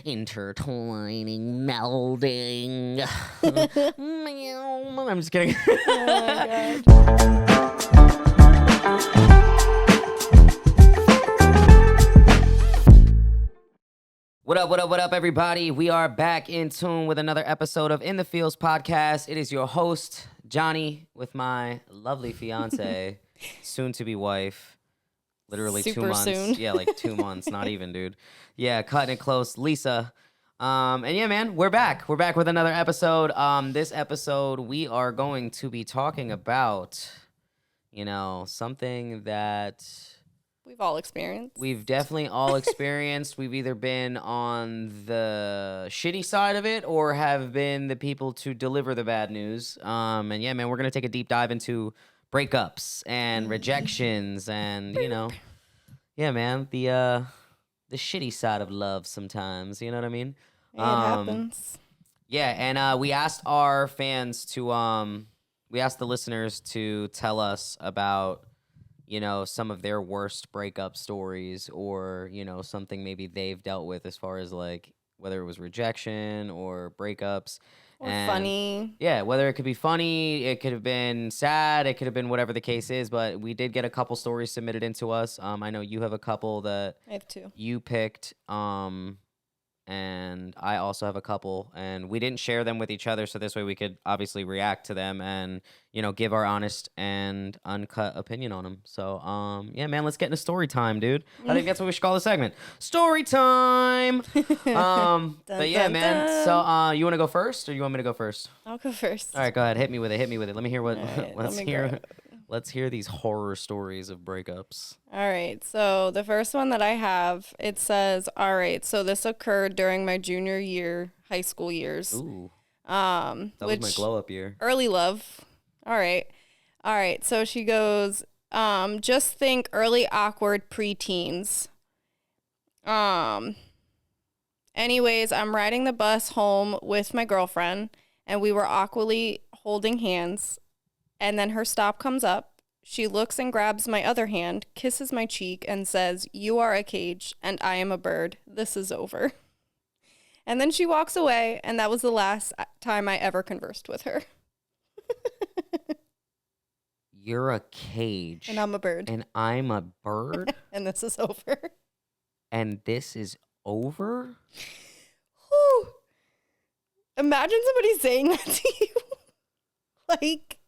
intertwining, melding. I'm just kidding. Oh my God. What up, everybody? We are back in tune with another episode of In the Fields podcast. It is your host, Johnny, with my lovely fiance, soon-to-be wife. Literally 2 Super months. soon. Yeah, like 2 months, not even, dude. Yeah, cutting it close. Lisa. And yeah, man, we're back. We're back with another episode. This episode, we are going to be talking about, something that We've all experienced. we've definitely all experienced. We've either been on the shitty side of it or have been the people to deliver the bad news. And yeah, man, we're going to take a deep dive into breakups and rejections and, yeah, man, the shitty side of love sometimes, you know what I mean? It happens. Yeah, and we asked our fans to we asked the listeners to tell us about some of their worst breakup stories or, something maybe they've dealt with as far as like whether it was rejection or breakups. Or funny. Yeah, whether it could be funny, it could have been sad, it could have been whatever the case is, but we did get a couple stories submitted into us. I know you have a couple that I have two. you picked, and I also have a couple, and we didn't share them with each other, so this way we could obviously react to them and, give our honest and uncut opinion on them. So, yeah, man, let's get into story time, dude. I think that's what we should call the segment. Story time! But yeah, dun, man, dun. so you want to go first, or you want me to go first? I'll go first. All right, go ahead, hit me with it. Let me hear what, All right, let's let me hear, go. let's hear these horror stories of breakups. All right. So the first one that I have, it says, all right, so this occurred during my junior year, high school years. Ooh, that was my glow-up year. Early love. All right. All right. So she goes, just think early awkward preteens. Anyways, I'm riding the bus home with my girlfriend and we were awkwardly holding hands. And then her stop comes up. She looks and grabs my other hand, kisses my cheek and says, "You are a cage and I am a bird. This is over." And then she walks away, and that was the last time I ever conversed with her. You're a cage. And I'm a bird. And I'm a bird. And this is over. And this is over? Whew. Imagine somebody saying that to you. Like,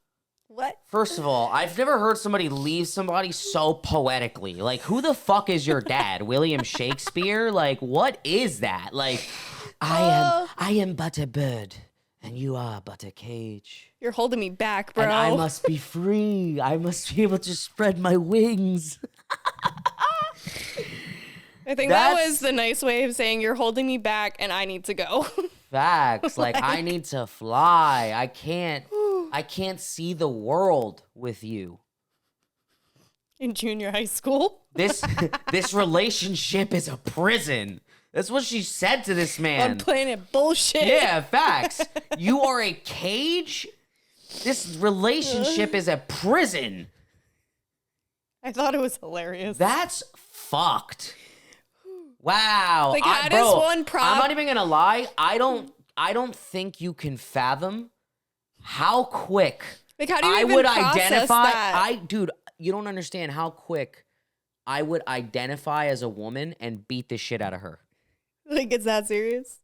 what? First of all, I've never heard somebody leave somebody so poetically. Like, who the fuck is your dad? William Shakespeare? Like, what is that? Like, I am but a bird, and you are but a cage. You're holding me back, bro. And I must be free. I must be able to spread my wings. I think that was the nice way of saying you're holding me back and I need to go. Facts. Like, I need to fly. I can't see the world with you. In junior high school. This relationship is a prison. That's what she said to this man. On planet bullshit. Yeah, facts. You are a cage? This relationship is a prison. I thought it was hilarious. That's fucked. Wow. Like, how does one I'm not even gonna lie. I don't think you can fathom how quick Like, how do you I even would process identify. that? Dude, you don't understand how quick I would identify as a woman and beat the shit out of her. Like, it's that serious?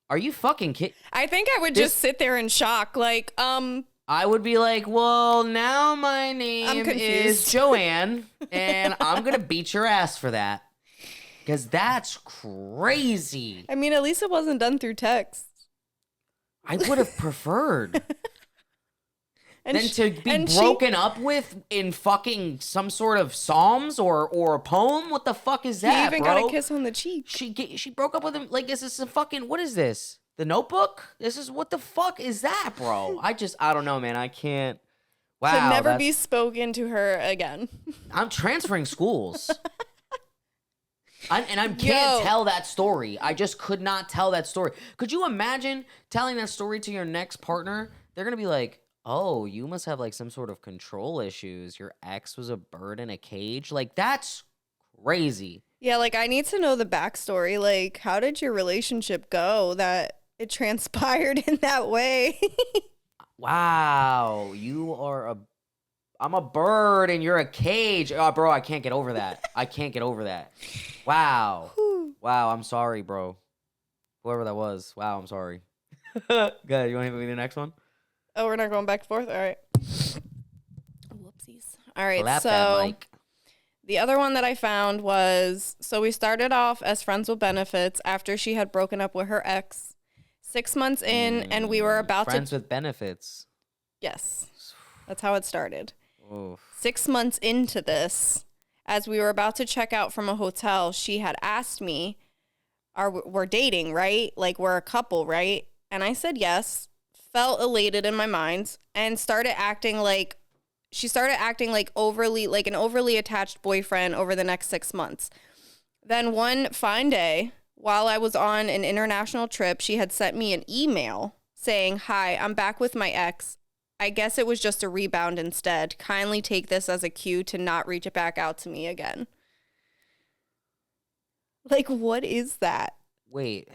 Are you fucking kidding? I think I would just sit there in shock. Like, I would be like, well, now my name is confused. Joanne, and I'm going to beat your ass for that. Because that's crazy. I mean, at least it wasn't done through text. I would have preferred And than sh- to be and broken up with in fucking some sort of psalms or a poem. What the fuck is He that, even bro? got a kiss on the cheek. She broke up with him. Like, is this a fucking, what is this? The Notebook? What the fuck is that, bro? I don't know, man. I can't. Wow. To never be spoken to her again. I'm transferring schools. I can't Yo. tell that story. I just could not tell that story. Could you imagine telling that story to your next partner? They're going to be like, oh, you must have like some sort of control issues. Your ex was a bird in a cage. Like, that's crazy. Yeah, like I need to know the backstory. Like, how did your relationship go that it transpired in that way? Wow, I'm a bird and you're a cage. Oh, bro, I can't get over that. I can't get over that. Wow. Wow, I'm sorry, bro. Whoever that was. Wow, I'm sorry. Good. You want to hit me the next one? Oh, we're not going back and forth? All right. Whoopsies. All right, Slap that so mic. the other one that I found was, so we started off as friends with benefits after she had broken up with her ex. 6 months in, and we were about Friends to... with benefits. Yes, that's how it started. Oof. 6 months into this, as we were about to check out from a hotel, she had asked me, we're dating, right? Like, we're a couple, right? And I said yes, felt elated in my mind, and she started acting like an overly attached boyfriend over the next 6 months. Then one fine day, while I was on an international trip, she had sent me an email saying, "Hi, I'm back with my ex. I guess it was just a rebound instead. Kindly take this as a cue to not reach it back out to me again." Like, what is that? Wait.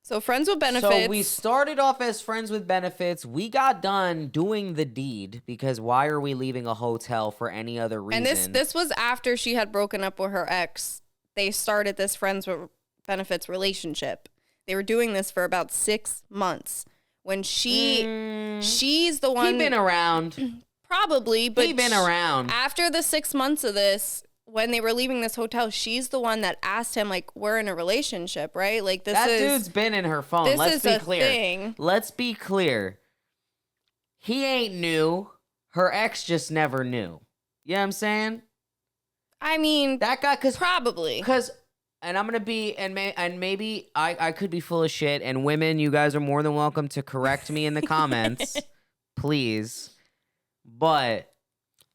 So friends with benefits. So we started off as friends with benefits. We got done doing the deed because why are we leaving a hotel for any other reason? And this was after she had broken up with her ex. They started this friends with benefits relationship. They were doing this for about 6 months. When she's the one. He been around. Probably, but He been around. After the 6 months of this, when they were leaving this hotel, she's the one that asked him, like, we're in a relationship, right? Like, That dude's been in her phone. Let's be clear. Thing. Let's be clear. He ain't new. Her ex just never knew. You know what I'm saying? I mean, that guy, probably. Because, and I'm going to be, and maybe I could be full of shit, and women, you guys are more than welcome to correct me in the comments. Please. But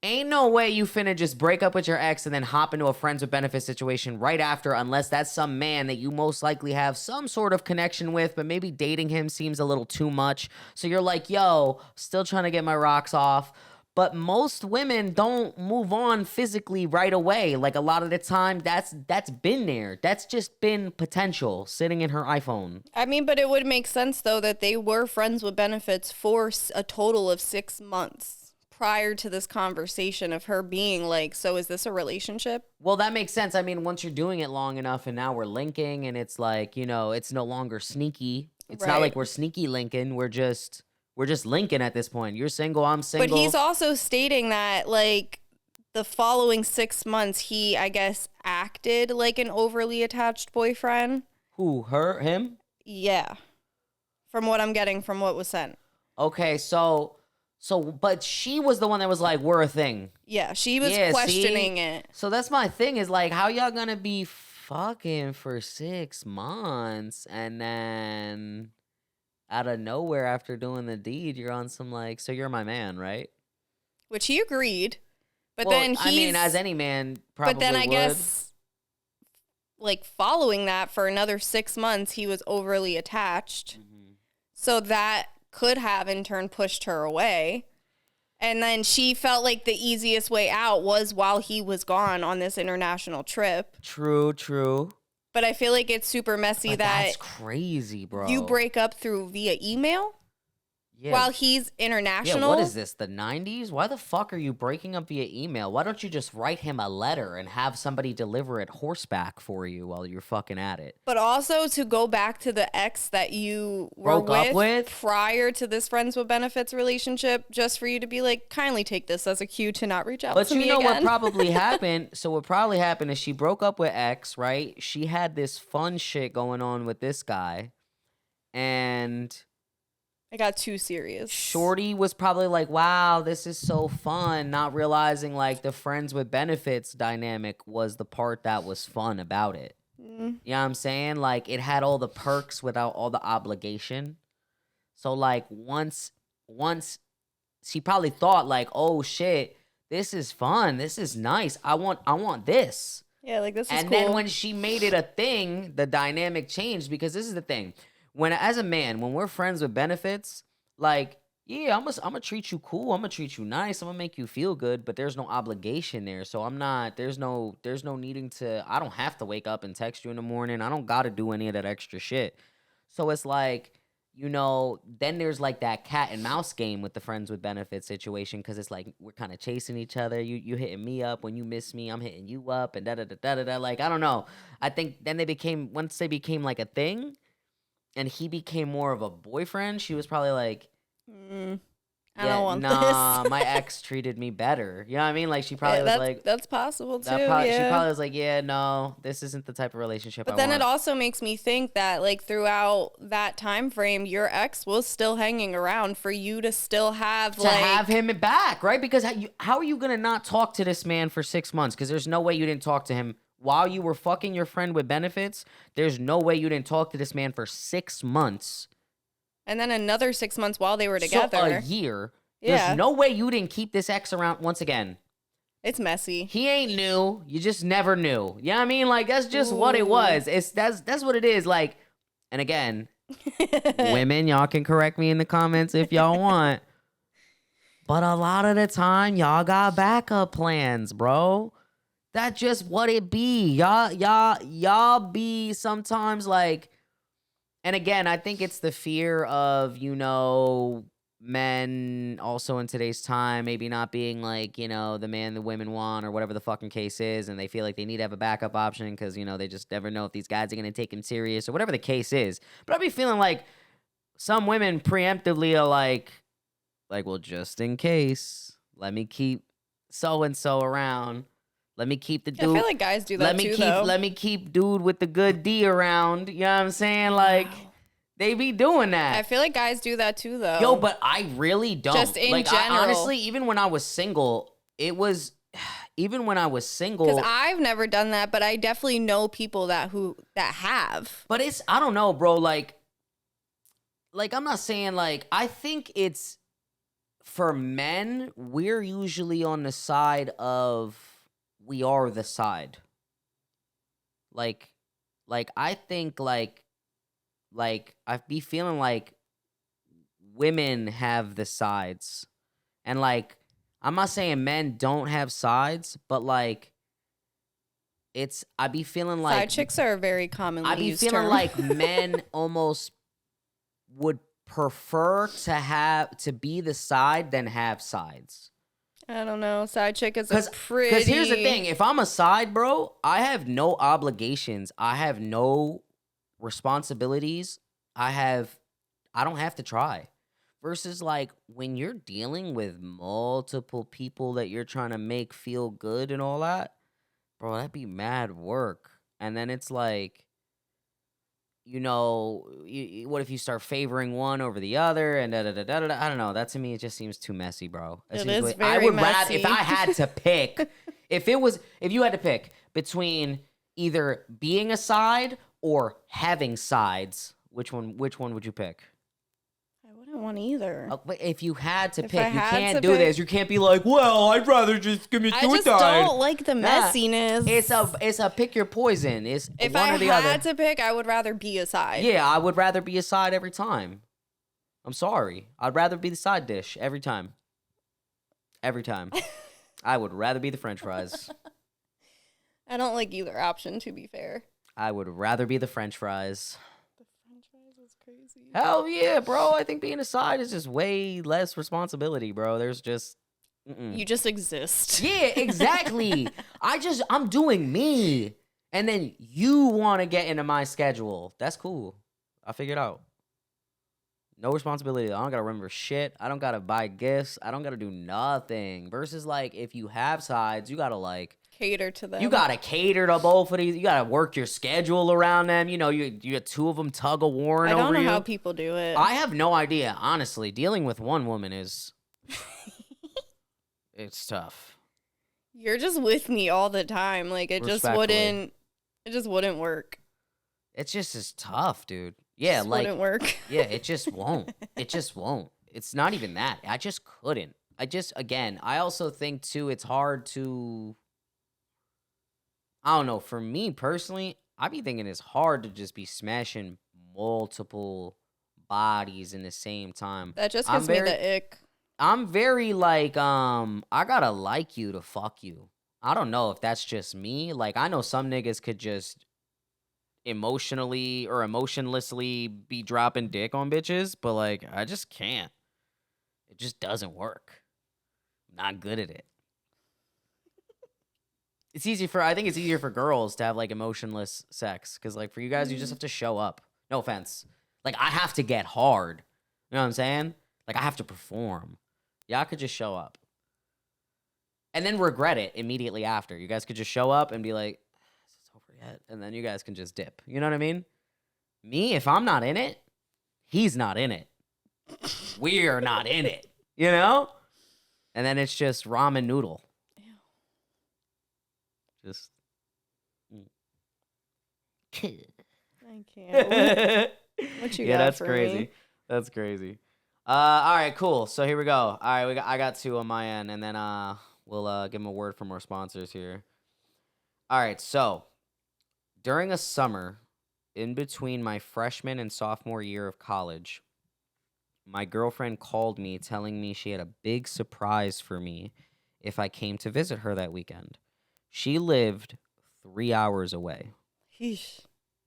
ain't no way you finna just break up with your ex and then hop into a friends with benefits situation right after, unless that's some man that you most likely have some sort of connection with, but maybe dating him seems a little too much. So you're like, yo, still trying to get my rocks off. But most women don't move on physically right away. Like a lot of the time, that's been there. That's just been potential sitting in her iPhone. I mean, but it would make sense, though, that they were friends with benefits for a total of 6 months. Prior to this conversation of her being like, so is this a relationship? Well, that makes sense. I mean, once you're doing it long enough and now we're linking and it's like, you know, it's no longer sneaky. It's not like we're sneaky linking. We're just linking at this point. You're single, I'm single. But he's also stating that like the following 6 months, he, I guess, acted like an overly attached boyfriend. Who, her, him? Yeah. From what I'm getting from what was sent. Okay, so, but she was the one that was like, we're a thing. Yeah, she was questioning it. So that's my thing is like, how y'all gonna be fucking for 6 months and then out of nowhere after doing the deed, you're on some like, so you're my man, right? Which he agreed. But then I mean, as any man probably would. But then I guess, like, following that for another 6 months, he was overly attached. Mm-hmm. So that could have in turn pushed her away. And then she felt like the easiest way out was while he was gone on this international trip. True. But I feel like it's super messy that's crazy, bro. You break up via email while he's international. Yeah, what is this, the 90s? Why the fuck are you breaking up via email? Why don't you just write him a letter and have somebody deliver it horseback for you while you're fucking at it? But also to go back to the ex that you were broke up with prior to this friends with benefits relationship, just for you to be like, kindly take this as a cue to not reach out to me again. But you know what probably happened? So what probably happened is she broke up with ex, right? She had this fun shit going on with this guy, and I got too serious. Shorty was probably like, wow, this is so fun, not realizing like the friends with benefits dynamic was the part that was fun about it. Mm. You know what I'm saying? Like it had all the perks without all the obligation. So like once she probably thought like, oh shit, this is fun. This is nice. I want this. Yeah, like this is cool. And then when she made it a thing, the dynamic changed because this is the thing. As a man, when we're friends with benefits, like, yeah, I'm gonna treat you cool. I'm gonna treat you nice. I'm gonna make you feel good, but there's no obligation there. So I'm not. There's no needing to. I don't have to wake up and text you in the morning. I don't gotta do any of that extra shit. So it's like, then there's like that cat and mouse game with the friends with benefits situation because it's like we're kind of chasing each other. You hitting me up when you miss me. I'm hitting you up and da da da da da da. Like I don't know. I think then once they became like a thing, and he became more of a boyfriend. She was probably like. I Yeah, don't want nah, this. my ex treated me better. You know what I mean? Like she probably was like That's possible too. she Yeah. probably was like, yeah, no, this isn't the type of relationship I But then want. it also makes me think that like throughout that time frame, your ex was still hanging around for you to still have To have him back, right? Because how are you gonna not talk to this man for 6 months? Because there's no way you didn't talk to him while you were fucking your friend with benefits. There's no way you didn't talk to this man for 6 months. and then another 6 months while they were So together. a year. Yeah. There's no way you didn't keep this ex around. Once again, It's messy. he ain't new. You just never knew. You know what I mean? Like that's just what it was. That's what it is. Like, and again, women, y'all can correct me in the comments if y'all want. But a lot of the time, y'all got backup plans, bro. That's just what it be. Y'all be sometimes like, and again, I think it's the fear of, men also in today's time maybe not being like, the man the women want or whatever the fucking case is, and they feel like they need to have a backup option because, they just never know if these guys are going to take him serious or whatever the case is. But I be feeling like some women preemptively are like, well, just in case, let me keep so-and-so around. Let me keep the dude. I feel like guys do that too, though. Let me keep dude with the good D around. You know what I'm saying? Like, they be doing that. I feel like guys do that too, though. Yo, but I really don't. Just in general. Honestly, even when I was single, because I've never done that, but I definitely know people that have. But I don't know, bro. Like I'm not saying I think it's for men, we're usually on the side of we are the side. Like I think I be feeling like women have the sides. And I'm not saying men don't have sides, but I be feeling like side chicks are a very commonly used feeling term. like men almost would prefer to be the side than have sides. I don't know. Side chick is a pretty... Because here's the thing. If I'm a side, bro, I have no obligations. I have no responsibilities. I don't have to try. Versus when you're dealing with multiple people that you're trying to make feel good and all that, bro, that'd be mad work. And then it's like, what if you start favoring one over the other and da da da da da? I don't know. That to me, it just seems too messy, bro. It is very messy. If I had to pick, if you had to pick between either being a side or having sides, which one would you pick? I wouldn't want either. But if you had to If pick, I you had can't to do pick- this. You can't be like, well, I'd rather just give me I suicide. just don't like the Nah. messiness. It's a pick your poison. It's If one I or the other. had to pick, I would rather be a side. Yeah, I would rather be a side every time. I'm sorry. I'd rather be the side dish every time. Every time. I would rather be the French fries. I don't like either option, to be fair. I would rather be the French fries. The French fries is crazy. Hell yeah, bro. I think being a side is just way less responsibility, bro. There's just... You just exist. Yeah, exactly. I'm doing me. And then you want to get into my schedule. That's cool. I figured out. No responsibility. I don't got to remember shit. I don't got to buy gifts. I don't got to do nothing. Versus if you have sides, you got to Cater to them. you got to cater to both of these. You got to work your schedule around them. You got two of them tug of war over you. I don't know how people do it. I have no idea. Honestly, dealing with one woman is... it's tough. You're just with me all the time. It just wouldn't work. It's just as tough, dude. Yeah, Wouldn't work. Yeah, it just won't. It just won't. It's not even that. I just couldn't. I also think too, it's hard to, I don't know, for me personally, I be thinking it's hard to just be smashing multiple bodies in the same time. That just I'm gives me very, the ick. I'm very like, I gotta like you to fuck you. I don't know if that's just me. Like, I know some niggas could just emotionally or emotionlessly be dropping dick on bitches, but like, I just can't. It just doesn't work. I'm not good at it. I think it's easier for girls to have like emotionless sex because like for you guys, you just have to show up. No offense. Like I have to get hard. You know what I'm saying? Like I have to perform. Y'all could just show up and then regret it immediately after. You guys could just show up and be like, "Is this over yet?" And then you guys can just dip. You know what I mean? Me, if I'm not in it, he's not in it. We're not in it. You know? And then it's just ramen noodle. Just. I can't. What you got That's for crazy. me? That's crazy. All right, cool. So here we go. All right, I got two on my end, and then we'll give them a word from our sponsors here. All right, so during a summer in between my freshman and sophomore year of college, my girlfriend called me telling me she had a big surprise for me if I came to visit her that weekend. She lived 3 hours away. Yeesh.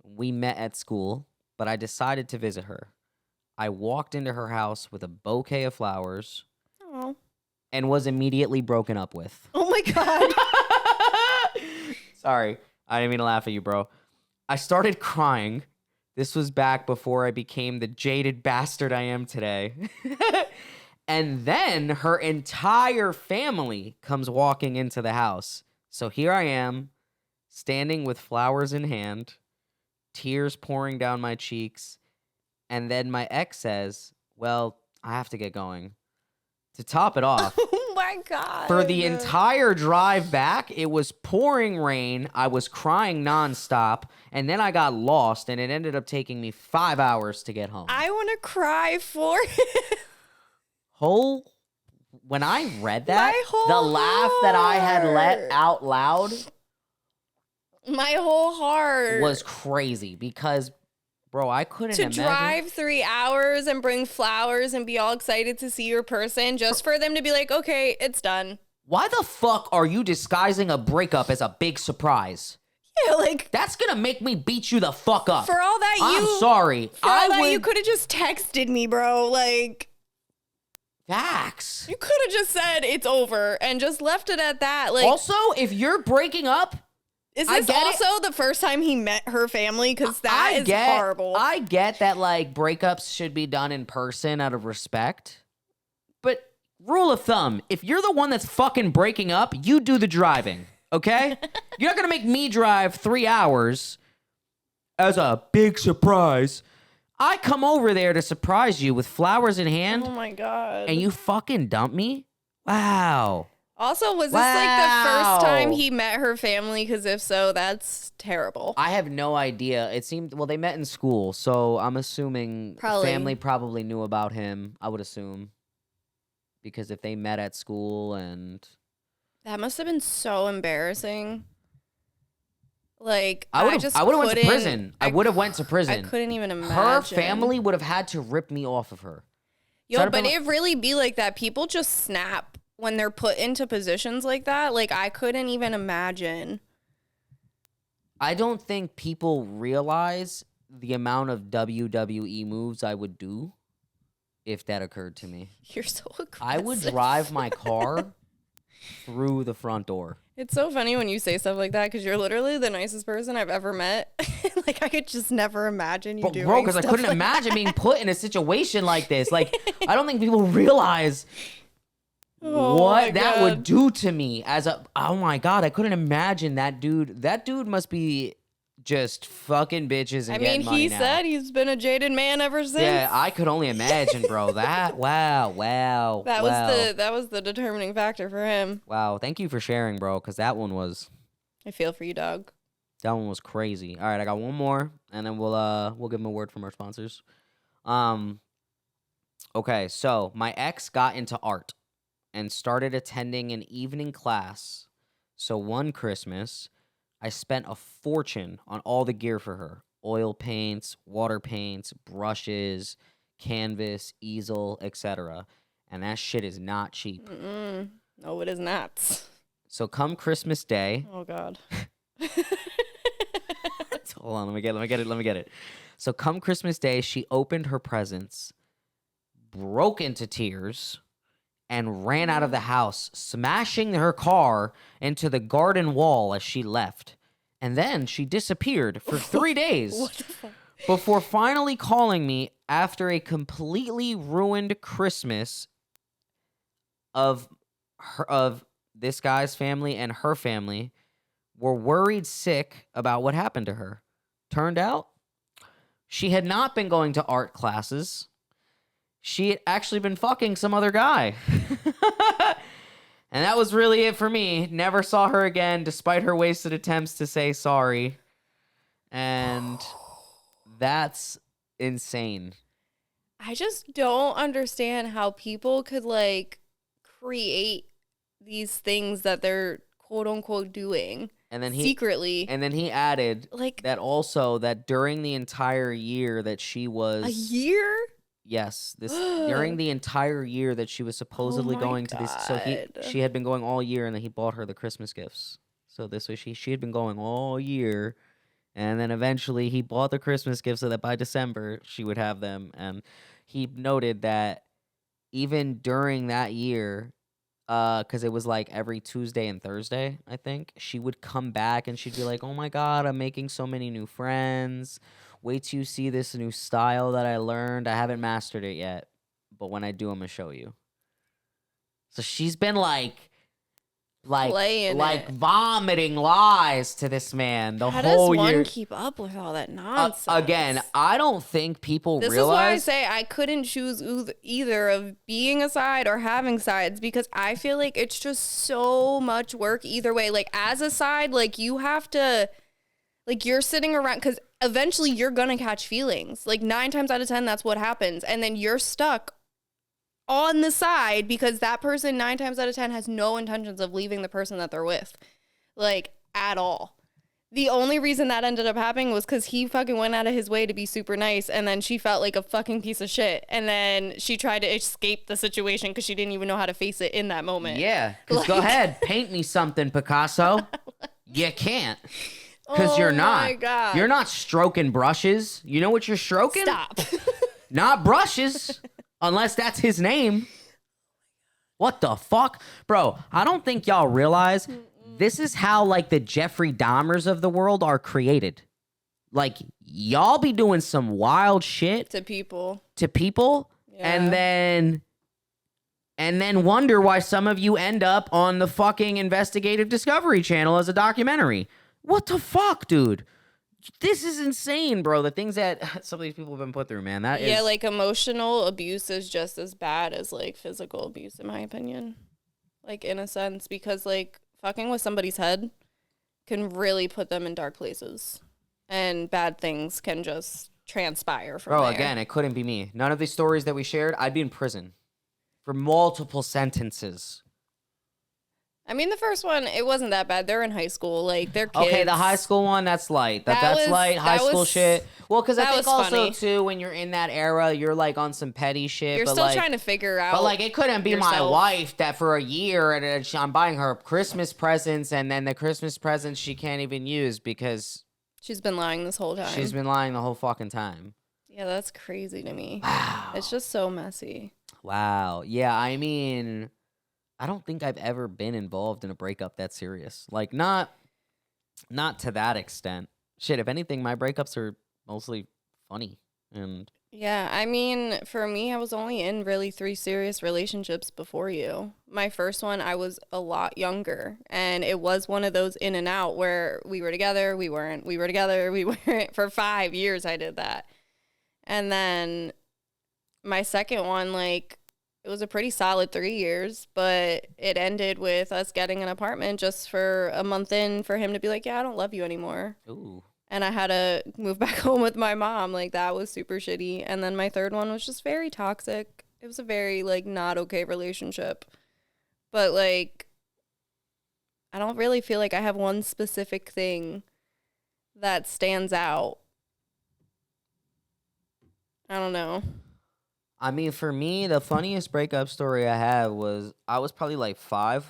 We met at school, but I decided to visit her. I walked into her house with a bouquet of flowers Oh. and was immediately broken up with. Oh my God. Sorry, I didn't mean to laugh at you, bro. I started crying. This was back before I became the jaded bastard I am today. And then her entire family comes walking into the house. So here I am, standing with flowers in hand, tears pouring down my cheeks, and then my ex says, "Well, I have to get going." To top it off, Oh my God. for the entire drive back, it was pouring rain, I was crying nonstop, and then I got lost, and it ended up taking me 5 hours to get home. I want to cry for it. When I read that, My whole the laugh that I had let heart. out loud My whole heart. was crazy because, bro, I couldn't to imagine. drive 3 hours and bring flowers and be all excited to see your person just for them to be like, okay, it's done. Why the fuck are you disguising a breakup as a big surprise? Yeah, like, That's gonna make me beat you the fuck up. for all that I'm sorry. For all that, would... you could have just texted me, bro. Like, Facts. you could have just said it's over and just left it at that. Like, Also, if you're breaking up, is I this get also the first time he met her family? Because that is horrible. I get that, like, breakups should be done in person out of respect. But rule of thumb, if you're the one that's fucking breaking up, you do the driving, okay? You're not gonna make me drive 3 hours as a big surprise. I come over there to surprise you with flowers in hand, Oh my God. and you fucking dump me? Wow. Also, was this like the first time he met her family? Because if so, that's terrible. I have no idea. It seemed, well, they met in school, so I'm assuming family probably knew about him, I would assume. Because if they met at school and... That must have been so embarrassing. Like, I would have went to prison. I would have went to prison. I couldn't even imagine. Her family would have had to rip me off of her. Yo, but it really be like that. People just snap when they're put into positions like that. Like, I couldn't even imagine. I don't think people realize the amount of WWE moves I would do if that occurred to me. You're so aggressive. I would drive my car through the front door. It's so funny when you say stuff like that because you're literally the nicest person I've ever met. Like, I could just never imagine you doing Bro, because I stuff couldn't like imagine being put in a situation like this. Like, I don't think people realize what that would do to me as a... Oh, my God. I couldn't imagine that dude. That dude must be just fucking bitches and getting money now. He said he's been a jaded man ever since. Yeah, I could only imagine, bro. That... Wow. That was the determining factor for him. Wow. Thank you for sharing, bro, because that one was... I feel for you, dog. That one was crazy. All right, I got one more, and then we'll give them a word from our sponsors. Okay, so my ex got into art and started attending an evening class. So one Christmas, I spent a fortune on all the gear for her. Oil paints, water paints, brushes, canvas, easel, etc. And that shit is not cheap. No, it is not. So come Christmas Day. Oh God. Hold on, let me get it. So come Christmas Day, she opened her presents, broke into tears, and ran out of the house, smashing her car into the garden wall as she left. And then she disappeared for 3 days What the fuck? before finally calling me after a completely ruined Christmas of this guy's family and her family were worried sick about what happened to her. Turned out, she had not been going to art classes. She had actually been fucking some other guy. And that was really it for me. Never saw her again, despite her wasted attempts to say sorry. And that's insane. I just don't understand how people could like create these things that they're quote unquote doing And then secretly. And then he added like that also that during the entire year that she was a year. Yes, this during the entire year that she was supposedly my going to this. So God. she had been going all year, and then he bought her the Christmas gifts. So this way she had been going all year, and then eventually he bought the Christmas gifts so that by December she would have them. And he noted that even during that year, because it was like every Tuesday and Thursday, I think, she would come back and she'd be like, "Oh my God, I'm making so many new friends. Wait till you see this new style that I learned. I haven't mastered it yet, but when I do, I'm gonna show you." So she's been Playing it. vomiting lies to this man the How whole does one year. keep up with all that nonsense? Again, I don't think people This realize. is why I say I couldn't choose either of being a side or having sides, because I feel like it's just so much work either way. Like as a side, like you have to, like you're sitting around, because eventually you're gonna catch feelings. Like 9 times out of 10, that's what happens, and then you're stuck on the side because that person 9 times out of 10 has no intentions of leaving the person that they're with, like at all. The only reason that ended up happening was because he fucking went out of his way to be super nice, and then she felt like a fucking piece of shit, and then she tried to escape the situation because she didn't even know how to face it in that moment. Yeah, because go ahead, paint me something, Picasso. You can't. Because you're not. Oh my God. You're not stroking brushes. You know what you're stroking? Stop. Not brushes. Unless that's his name. What the fuck? Bro, I don't think y'all realize this is how, like, the Jeffrey Dahmers of the world are created. Like, y'all be doing some wild shit To people. Yeah. and then wonder why some of you end up on the fucking Investigative Discovery Channel as a documentary. What the fuck, dude? This is insane, bro. The things that some of these people have been put through, man. Yeah, like emotional abuse is just as bad as like physical abuse, in my opinion. Like in a sense, because like fucking with somebody's head can really put them in dark places, and bad things can just transpire from Bro, there. again, it couldn't be me. None of these stories that we shared, I'd be in prison for multiple sentences. I mean, the first one, it wasn't that bad. They're in high school. Like, they're kids. Okay, the high school one, that's light. That's was- light, high that school was- shit. Well, because I that think was also, funny. too, when you're in that era, you're, like, on some petty shit. You're but still like, trying to figure out. But, like, it couldn't be my yourself. wife that for a year, and I'm buying her Christmas presents, and then the Christmas presents she can't even use because She's been lying this whole time. she's been lying the whole fucking time. Yeah, that's crazy to me. Wow. It's just so messy. Wow. Yeah, I mean, I don't think I've ever been involved in a breakup that serious. Like, not to that extent. Shit, if anything, my breakups are mostly funny. And Yeah, I mean, for me, I was only in really 3 serious relationships before you. My first one, I was a lot younger, and it was one of those in and out where we were together, we weren't, we were together, we weren't. For 5 years, I did that. And then my second one, like, it was a pretty solid 3 years, but it ended with us getting an apartment just for a month in for him to be like, yeah, I don't love you anymore. ooh. And I had to move back home with my mom. Like, that was super shitty. And then my third one was just very toxic. It was a very, like, not okay relationship. But, like, I don't really feel like I have one specific thing that stands out. I don't know. I mean, for me, the funniest breakup story I had was I was probably like 5.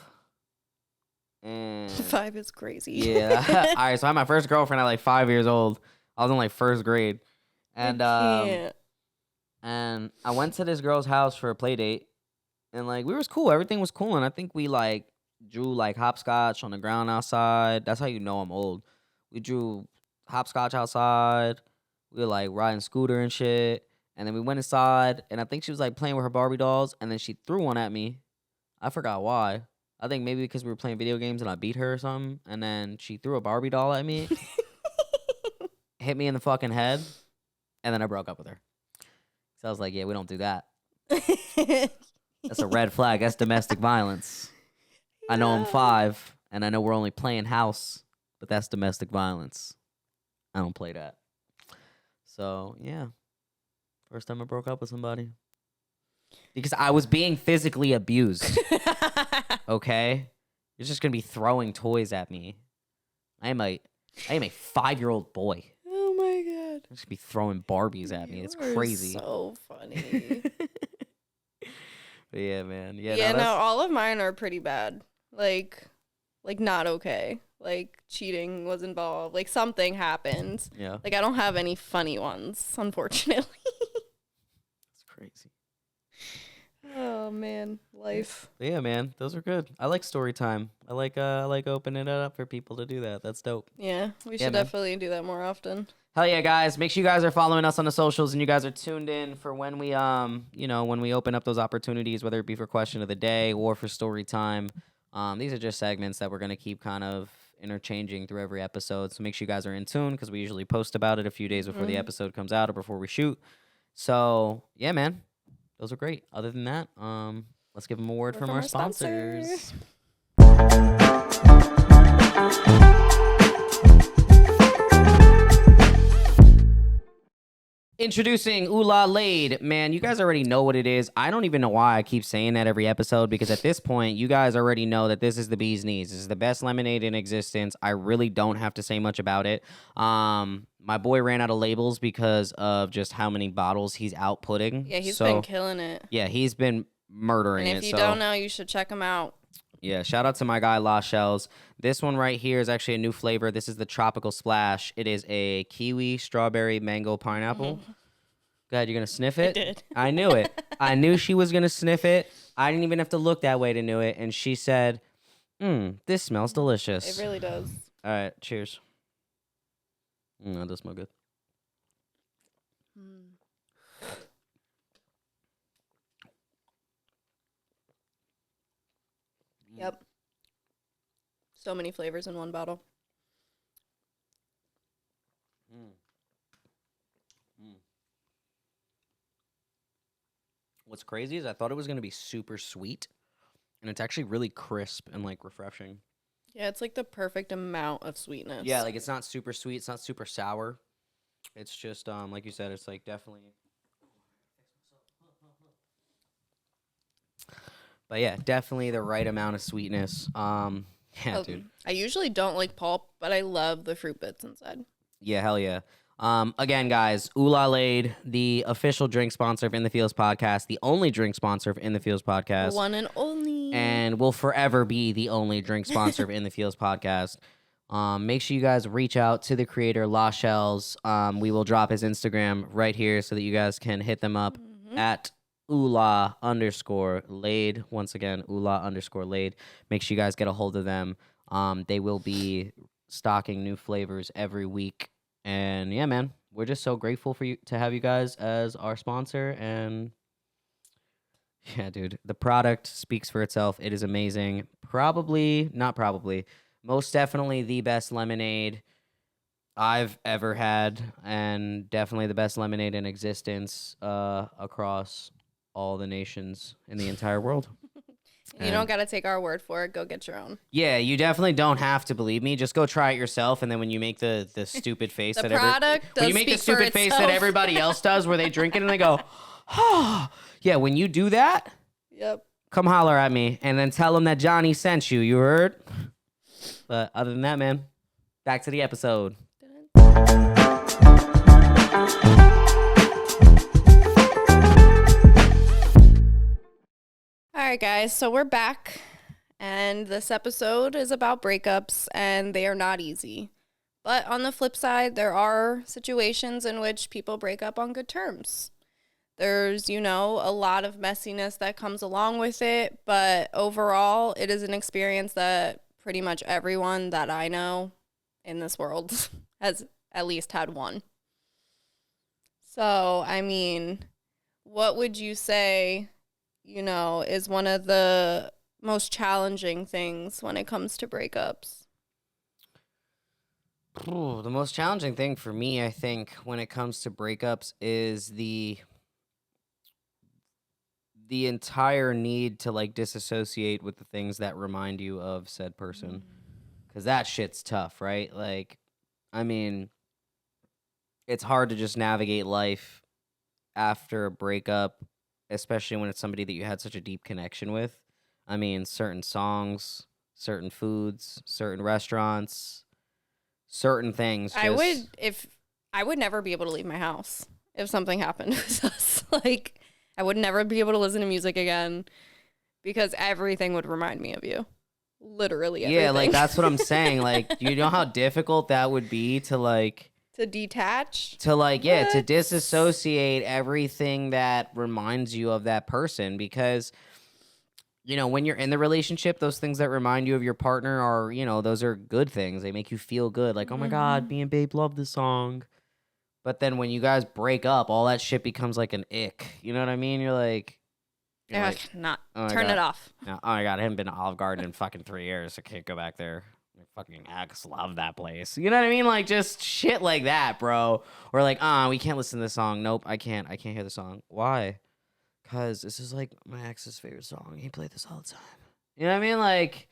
And 5 is crazy. yeah. All right, so I had my first girlfriend at like 5 years old. I was in like first grade. And Can't. and I went to this girl's house for a play date. And like we was cool. Everything was cool. And I think we like drew like hopscotch on the ground outside. That's how you know I'm old. We drew hopscotch outside. We were like riding scooter and shit. And then we went inside, and I think she was like playing with her Barbie dolls, and then she threw one at me. I forgot why. I think maybe because we were playing video games and I beat her or something. And then she threw a Barbie doll at me, hit me in the fucking head, and then I broke up with her. So I was like, yeah, we don't do that. That's a red flag. That's domestic violence. I know I'm 5, and I know we're only playing house, but that's domestic violence. I don't play that. So, yeah. First time I broke up with somebody. Because I was being physically abused. Okay? You're just going to be throwing toys at me. I am a 5-year-old boy. Oh my god. You're just going to be throwing Barbies at me. It's crazy. So funny. But yeah, man. Yeah, no, all of mine are pretty bad. Like not okay. Like cheating was involved. Like something happened. Yeah. Like I don't have any funny ones, unfortunately. It's crazy. Oh man, life. But yeah, man. Those are good. I like story time. I like opening it up for people to do that. That's dope. Yeah, we Yeah, should man. definitely do that more often. Hell yeah, guys. Make sure you guys are following us on the socials and you guys are tuned in for when we when we open up those opportunities, whether it be for question of the day or for story time. These are just segments that we're going to keep kind of interchanging through every episode. So make sure you guys are in tune because we usually post about it a few days before the episode comes out or before we shoot. So, yeah, man. Those are great. Other than that, let's give them a word from our sponsors. Introducing Ooh La Laid. Man, you guys already know what it is. I don't even know why I keep saying that every episode because at this point, you guys already know that this is the bee's knees. This is the best lemonade in existence. I really don't have to say much about it. My boy ran out of labels because of just how many bottles he's outputting. Yeah, he's been killing it. Yeah, he's been murdering it. And if you don't know, you should check him out. Yeah, shout out to my guy, La Shells. This one right here is actually a new flavor. This is the Tropical Splash. It is a kiwi, strawberry, mango, pineapple. Go ahead, you're going to sniff it? I did. I knew it. I knew she was going to sniff it. I didn't even have to look that way to know it. And she said, this smells delicious. It really does. All right, cheers. That does smell good. Yep. So many flavors in one bottle. What's crazy is I thought it was going to be super sweet, and it's actually really crisp and, like, refreshing. Yeah, it's, like, the perfect amount of sweetness. Yeah, like, it's not super sweet. It's not super sour. It's just, like you said, it's, like, definitely... But, yeah, definitely the right amount of sweetness. Dude. I usually don't like pulp, but I love the fruit bits inside. Yeah, hell yeah. Again, guys, Ooh La Laid, the official drink sponsor of In the Fields podcast, the only drink sponsor of In the Fields podcast. The one and only. And will forever be the only drink sponsor of In the Fields podcast. Make sure you guys reach out to the creator, La Shells. We will drop his Instagram right here so that you guys can hit them up at Oola_Laid. Once again, Oola_Laid. Make sure you guys get a hold of them. They will be stocking new flavors every week. And yeah, man, we're just so grateful for you to have you guys as our sponsor. And yeah, dude, the product speaks for itself. It is amazing. Most definitely the best lemonade I've ever had, and definitely the best lemonade in existence across all the nations in the entire world. You don't got to take our word for it. Go get your own. Yeah, you definitely don't have to believe me. Just go try it yourself, and then when you make the stupid face when you make the stupid face that everybody else does, where they drink it and they go, oh, yeah. When you do that, yep. Come holler at me, and then tell them that Johnny sent you. You heard? But other than that, man, back to the episode. right, guys. So we're back, and this episode is about breakups, and they are not easy. But on the flip side, there are situations in which people break up on good terms. There's, a lot of messiness that comes along with it, but overall, it is an experience that pretty much everyone that I know in this world has at least had one. So, I mean, what would you say, is one of the most challenging things when it comes to breakups? Ooh, the most challenging thing for me, I think, when it comes to breakups is the entire need to like disassociate with the things that remind you of said person. Cause that shit's tough, right? Like, I mean, it's hard to just navigate life after a breakup, especially when it's somebody that you had such a deep connection with. I mean, certain songs, certain foods, certain restaurants, certain things just I would never be able to leave my house if something happened with us. Like, I would never be able to listen to music again because everything would remind me of you. Literally everything. Yeah, like that's what I'm saying. Like, do you know how difficult that would be to like to detach? to like yeah, to What? disassociate everything that reminds you of that person because when you're in the relationship, those things that remind you of your partner are, those are good things. They make you feel good. Like, oh my God, me and babe love this song. But then when you guys break up, all that shit becomes like an ick. You know what I mean? You're like, Not oh my turn God. it off. No, oh my God, I haven't been to Olive Garden in fucking 3 years. I can't go back there. My fucking ex love that place. You know what I mean? Like just shit like that, bro. Or like, we can't listen to this song. Nope, I can't. I can't hear the song. Why? Because this is like my ex's favorite song. He played this all the time. You know what I mean? Like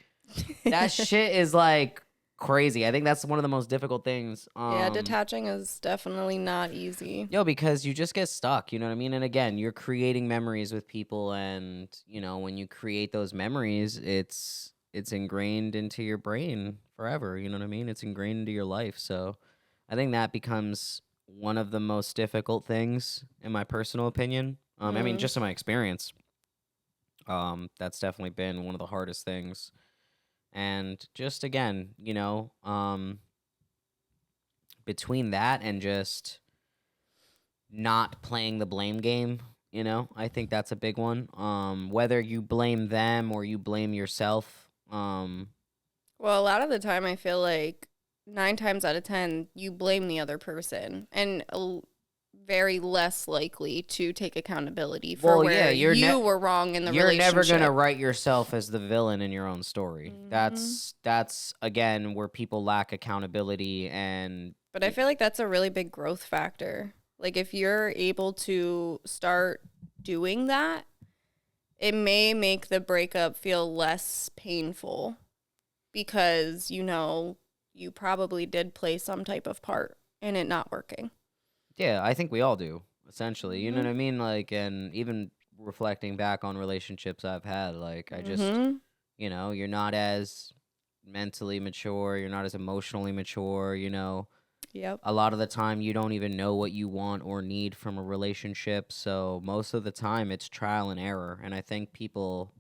that shit is like crazy. I think that's one of the most difficult things. Yeah, detaching is definitely not easy. Because you just get stuck, you know what I mean? And again, you're creating memories with people and, when you create those memories, it's ingrained into your brain forever, you know what I mean? It's ingrained into your life. So, I think that becomes one of the most difficult things in my personal opinion. I mean, just in my experience. That's definitely been one of the hardest things. And just again, between that and just not playing the blame game, I think that's a big one. Whether you blame them or you blame yourself. Well, a lot of the time I feel like 9 times out of 10 you blame the other person and very less likely to take accountability for you were wrong in the relationship. You're never going to write yourself as the villain in your own story. That's again where people lack accountability But I feel like that's a really big growth factor. Like if you're able to start doing that, it may make the breakup feel less painful because you probably did play some type of part in it not working. Yeah, I think we all do, essentially. You know what I mean? Like, and even reflecting back on relationships I've had, like, I just, you're not as mentally mature, you're not as emotionally mature, Yep. A lot of the time, you don't even know what you want or need from a relationship. So, most of the time, it's trial and error. And I think people,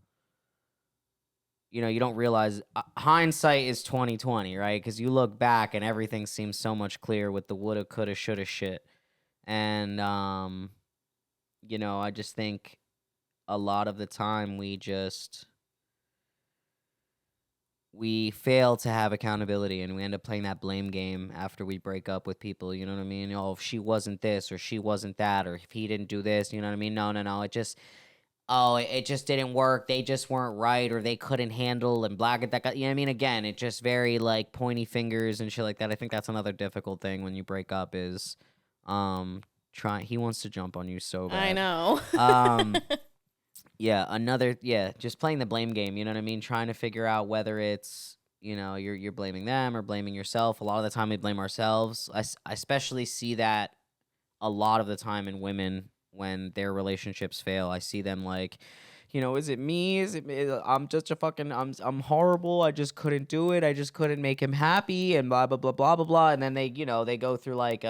you don't realize hindsight is 20/20, right? Because you look back and everything seems so much clearer with the woulda, coulda, shoulda shit. And, I just think a lot of the time we fail to have accountability and we end up playing that blame game after we break up with people. You know what I mean? Oh, if she wasn't this or she wasn't that, or if he didn't do this, you know what I mean? No. It just didn't work. They just weren't right or they couldn't handle and blah, that guy. You know what I mean? Again, it's just very like pointy fingers and shit like that. I think that's another difficult thing when you break up is, he wants to jump on you so bad. I know. Just playing the blame game, you know what I mean? Trying to figure out whether it's, you're blaming them or blaming yourself. A lot of the time we blame ourselves. I especially see that a lot of the time in women when their relationships fail. I see them like, is it me? Is it me? I'm just I'm horrible. I just couldn't do it. I just couldn't make him happy and blah, blah, blah, blah, blah, blah. And then they go through like,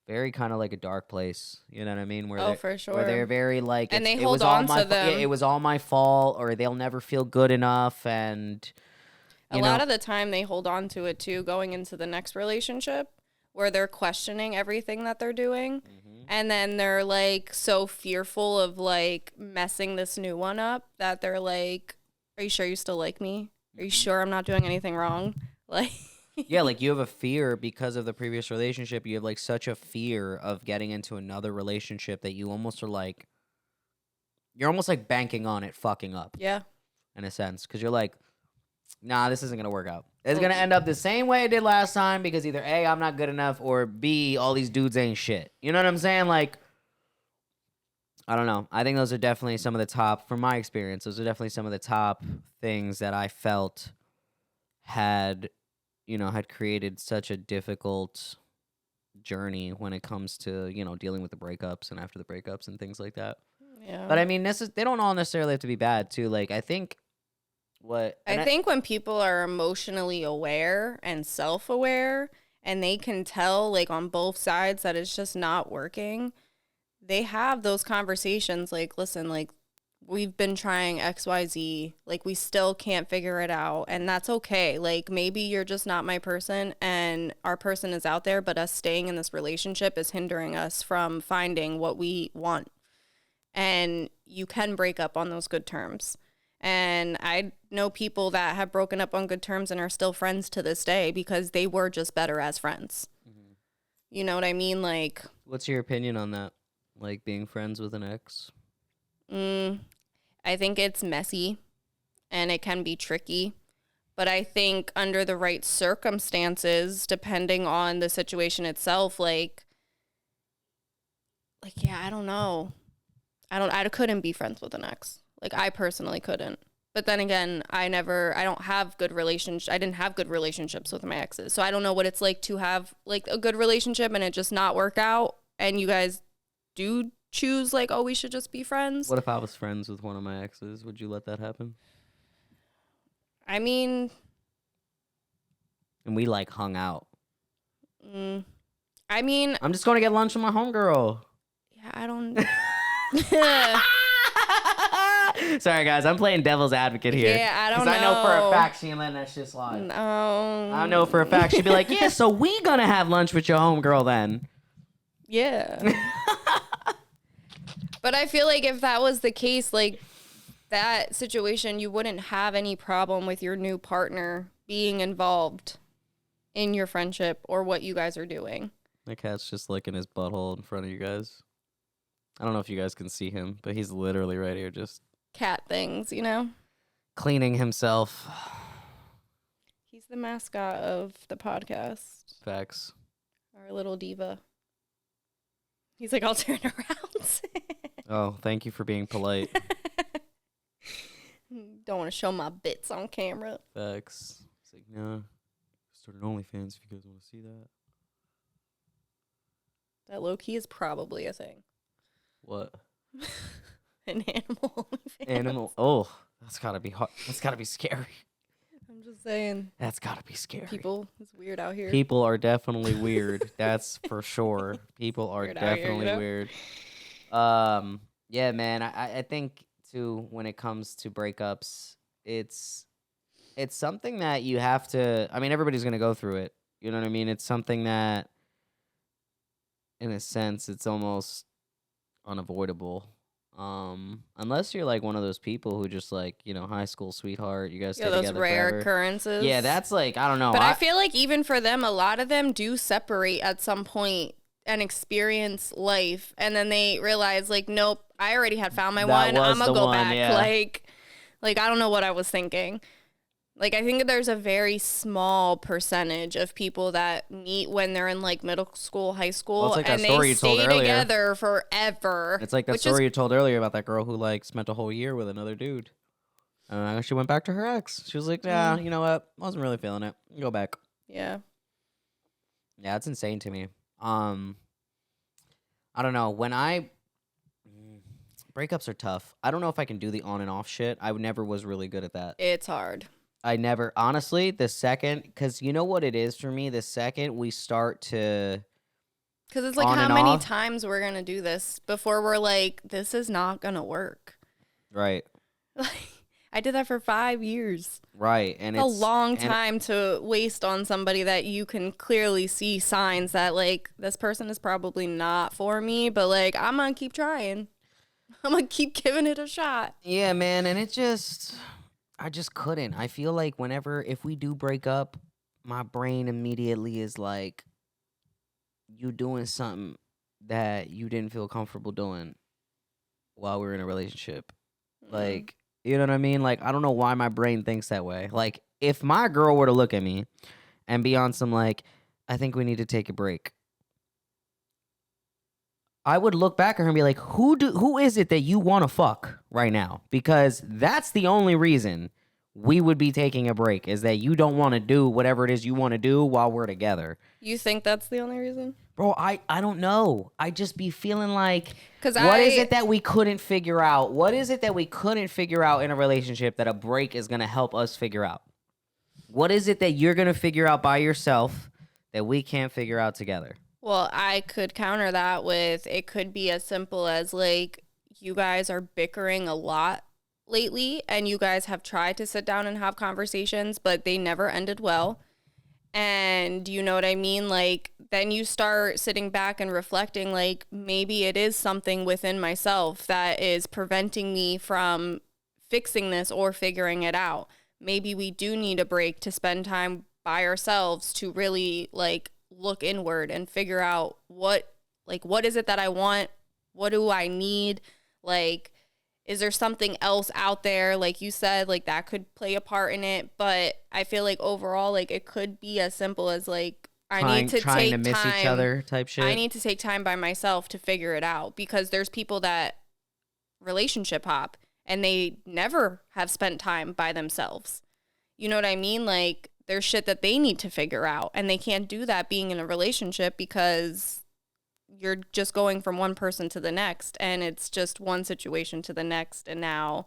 very kind of like a dark place. You know what I mean? Where Oh, for where they're sure. very like, And they it hold was all on my to them. it was all my fault, or they'll never feel good enough, and A lot of the time they hold on to it too, going into the next relationship where they're questioning everything that they're doing. And then they're like so fearful of like messing this new one up that they're like, are you sure you still like me? Are you sure I'm not doing anything wrong? Like, yeah, like you have a fear because of the previous relationship. You have like such a fear of getting into another relationship that you almost are like, you're almost like banking on it fucking up yeah. in a sense, because you're like, nah, this isn't gonna work out. It's Well, gonna end up the same way it did last time, because either A, I'm not good enough, or B, all these dudes ain't shit. You know what I'm saying? Like, I don't know. I think those are definitely some of the top, from my experience, those are definitely some of the top things that I felt had, had created such a difficult journey when it comes to, dealing with the breakups and after the breakups and things like that. yeah. But I mean, they don't all necessarily have to be bad too. Like, I think I think when people are emotionally aware and self-aware and they can tell like on both sides that it's just not working, they have those conversations like, listen, like we've been trying XYZ, like we still can't figure it out, and that's okay. Like maybe you're just not my person and our person is out there, but us staying in this relationship is hindering us from finding what we want. And you can break up on those good terms. And I know people that have broken up on good terms and are still friends to this day because they were just better as friends. You know what I mean? Like, what's your opinion on that? Like being friends with an ex? I think it's messy and it can be tricky. But I think under the right circumstances, depending on the situation itself, yeah, I don't know. I couldn't be friends with an ex. Like I personally couldn't. But then again, I didn't have good relationships with my exes. So I don't know what it's like to have like a good relationship and it just not work out. And you guys do choose like, oh, we should just be friends. What if I was friends with one of my exes? Would you let that happen? I mean, and we like hung out. I'm just going to get lunch with my homegirl. Yeah, I don't. Sorry, guys. I'm playing devil's advocate here. Yeah, I don't know. Because I know for a fact she ain't letting that shit slide. No. I know for a fact she'd be like, yeah, so we gonna have lunch with your homegirl then. Yeah. But I feel like if that was the case, like that situation, you wouldn't have any problem with your new partner being involved in your friendship or what you guys are doing. My cat's just licking his butthole in front of you guys. I don't know if you guys can see him, but he's literally right here just... cat things, you know? cleaning himself. He's the mascot of the podcast. Facts. Our little diva. He's like, I'll turn around. Oh, thank you for being polite. Don't want to show my bits on camera. Facts. It's like, no. Started OnlyFans if you guys want to see that. That low-key is probably a thing. What? An animal OnlyFans. Animal. Oh, that's gotta be hard. That's gotta be scary. I'm just saying. That's gotta be scary. People, it's weird out here. People are definitely weird. That's for sure. People are Weird out here, definitely you know? weird. Yeah, man. I think too, when it comes to breakups, it's something that you have to. I mean, everybody's gonna go through it. You know what I mean? It's something that, in a sense, it's almost unavoidable. Unless you're like one of those people who just like, high school sweetheart, you guys stay those together rare forever. occurrences. Yeah, that's like, I don't know. But I feel like even for them, a lot of them do separate at some point and experience life, and then they realize like, nope, I already had found my That one. was I'm gonna the go one, back. yeah. Like I don't know what I was thinking. Like, I think there's a very small percentage of people that meet when they're in like middle school, high school, Well, it's like that and story they you told stay earlier. together forever. It's like that story you told earlier about that girl who like spent a whole year with another dude. She went back to her ex. She was like, "Yeah, you know what? Wasn't really feeling it. Go back." Yeah. Yeah, it's insane to me. I don't know. Breakups are tough. I don't know if I can do the on and off shit. I never was really good at that. It's hard. I never, honestly, the second, because you know what it is for me? The second we start to Because it's like, on how and many off. times we're going to do this before we're like, this is not going to work. Right. Like, I did that for 5 years. Right. And It's a it's long and time to waste on somebody that you can clearly see signs that, like, this person is probably not for me, but, like, I'm going to keep trying. I'm going to keep giving it a shot. yeah, man, and I just couldn't. I feel like if we do break up, my brain immediately is like, you doing something that you didn't feel comfortable doing while we were in a relationship. Mm. Like, you know what I mean? Like, I don't know why my brain thinks that way. Like, if my girl were to look at me and be on some like, I think we need to take a break, I would look back at her and be like, who is it that you want to fuck right now? Because that's the only reason we would be taking a break, is that you don't want to do whatever it is you want to do while we're together. You think that's the only reason? Bro, I don't know. I just be feeling like, Because what is it that we couldn't figure out? What is it that we couldn't figure out in a relationship that a break is going to help us figure out? What is it that you're going to figure out by yourself that we can't figure out together? Well, I could counter that with, it could be as simple as, like, you guys are bickering a lot lately and you guys have tried to sit down and have conversations, but they never ended well. And you know what I mean? Like, then you start sitting back and reflecting, like, maybe it is something within myself that is preventing me from fixing this or figuring it out. Maybe we do need a break to spend time by ourselves to really, like, look inward and figure out what is it that I want? What do I need? Like, is there something else out there, like you said, like that could play a part in it? But I feel like overall, like, it could be as simple as, like, I need to Trying to take miss each time. other type I shit. need to take time by myself to figure it out, because there's people that relationship hop and they never have spent time by themselves. You know what I mean? Like, there's shit that they need to figure out and they can't do that being in a relationship, because you're just going from one person to the next and it's just one situation to the next, and now,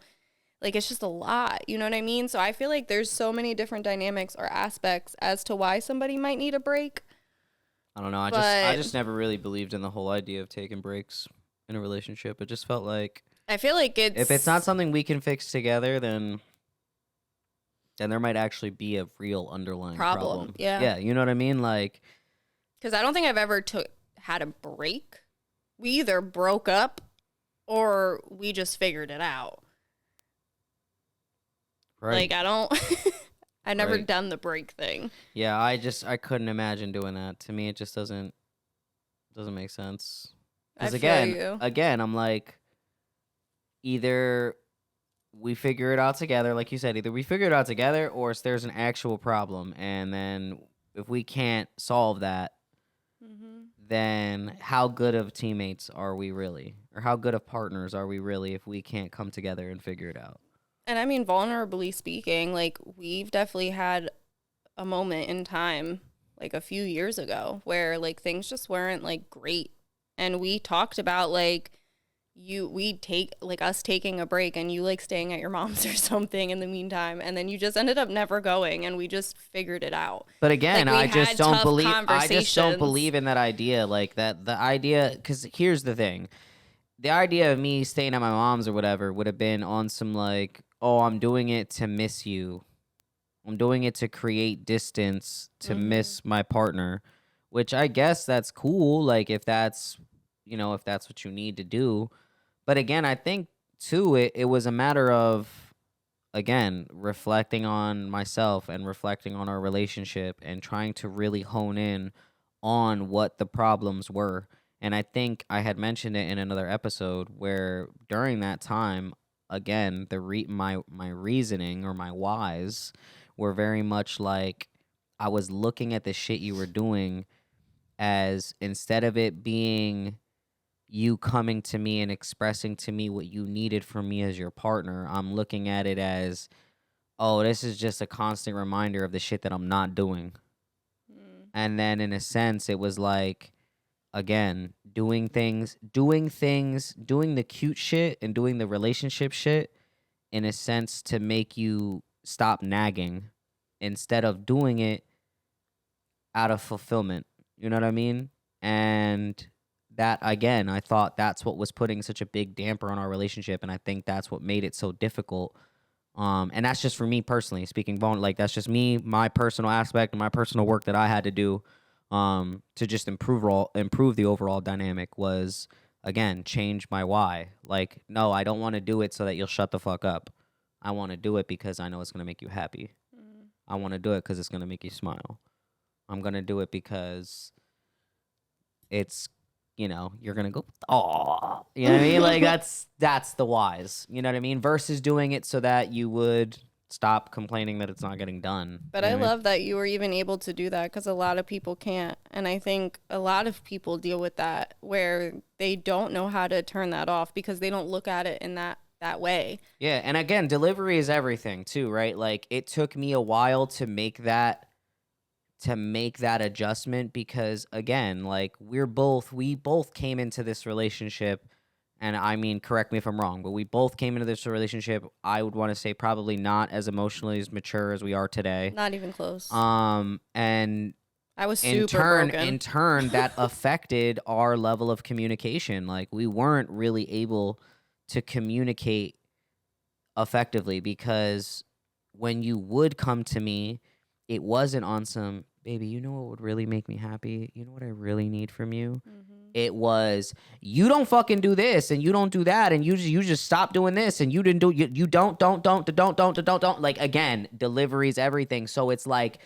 like, it's just a lot. You know what I mean? So I feel like there's so many different dynamics or aspects as to why somebody might need a break. I don't know. I But just never really believed in the whole idea of taking breaks in a relationship. It just felt like, I feel like if it's not something we can fix together, then there might actually be a real underlying problem. Yeah. Yeah, you know what I mean? Like, Because I don't think I've ever had a break. We either broke up or we just figured it out. right. Like, I don't, I never Right. done the break thing. Yeah, I couldn't imagine doing that. To me, it just doesn't make sense. I Because feel you. again, I'm like, either we figure it out together, like you said, either we figure it out together, or there's an actual problem, and then if we can't solve that, Mm-hmm. then how good of teammates are we really, or how good of partners are we really, if we can't come together and figure it out? And I mean, vulnerably speaking, like, we've definitely had a moment in time, like a few years ago, where, like, things just weren't, like, great. And we talked about, like, we take, like, us taking a break and you, like, staying at your mom's or something in the meantime. And then you just ended up never going and we just figured it out. But again, Like, we I just had don't tough believe. I just don't conversations. believe in that idea. Like that, the idea. Because here's the thing: the idea of me staying at my mom's or whatever would have been on some like, oh, I'm doing it to miss you. I'm doing it to create distance, to Mhm. miss my partner, which I guess that's cool. Like if that's, if that's what you need to do. But again, I think too, it was a matter of, again, reflecting on myself and reflecting on our relationship and trying to really hone in on what the problems were. And I think I had mentioned it in another episode where during that time, again, my reasoning or my whys were very much like, I was looking at the shit you were doing as, instead of it being you coming to me and expressing to me what you needed from me as your partner, I'm looking at it as, oh, this is just a constant reminder of the shit that I'm not doing. Mm. And then in a sense, it was like, again, doing the cute shit and doing the relationship shit in a sense to make you stop nagging instead of doing it out of fulfillment. You know what I mean? And that, again, I thought that's what was putting such a big damper on our relationship, and I think that's what made it so difficult. And that's just for me personally speaking. Like, that's just me, my personal aspect, and my personal work that I had to do to just improve the overall dynamic was, again, change my why. Like, no, I don't want to do it so that you'll shut the fuck up. I want to do it because I know it's going to make you happy. I want to do it because it's going to make you smile. I'm going to do it because it's, you're going to go, oh, you know what I mean? Like, that's the whys, you know what I mean? Versus doing it so that you would stop complaining that it's not getting done. But I love that you were even able to do that, because a lot of people can't. And I think a lot of people deal with that where they don't know how to turn that off because they don't look at it in that way. Yeah, and again, delivery is everything too, right? Like, it took me a while to make that adjustment because, again, like, we both came into this relationship, and I mean, correct me if I'm wrong, but we both came into this relationship, I would want to say, probably not as emotionally as mature as we are today. Not even close. And I was super broken. In turn, that affected our level of communication. Like, we weren't really able to communicate effectively because when you would come to me, it wasn't on some, baby, you know what would really make me happy? You know what I really need from you? It was, you don't fucking do this and you don't do that and you just stop doing this and you didn't do, you don't. Like, again, delivery's everything. So it's like,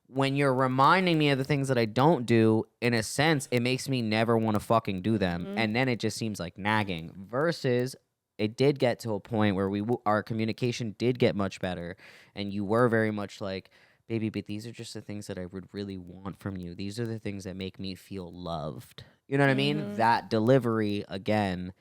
when you're reminding me of the things that I don't do, in a sense, it makes me never want to fucking do them. And then it just seems like nagging. Versus, it did get to a point where our communication did get much better. And you were very much like, baby, but these are just the things that I would really want from you. These are the things that make me feel loved. You know what I mean? That delivery, again,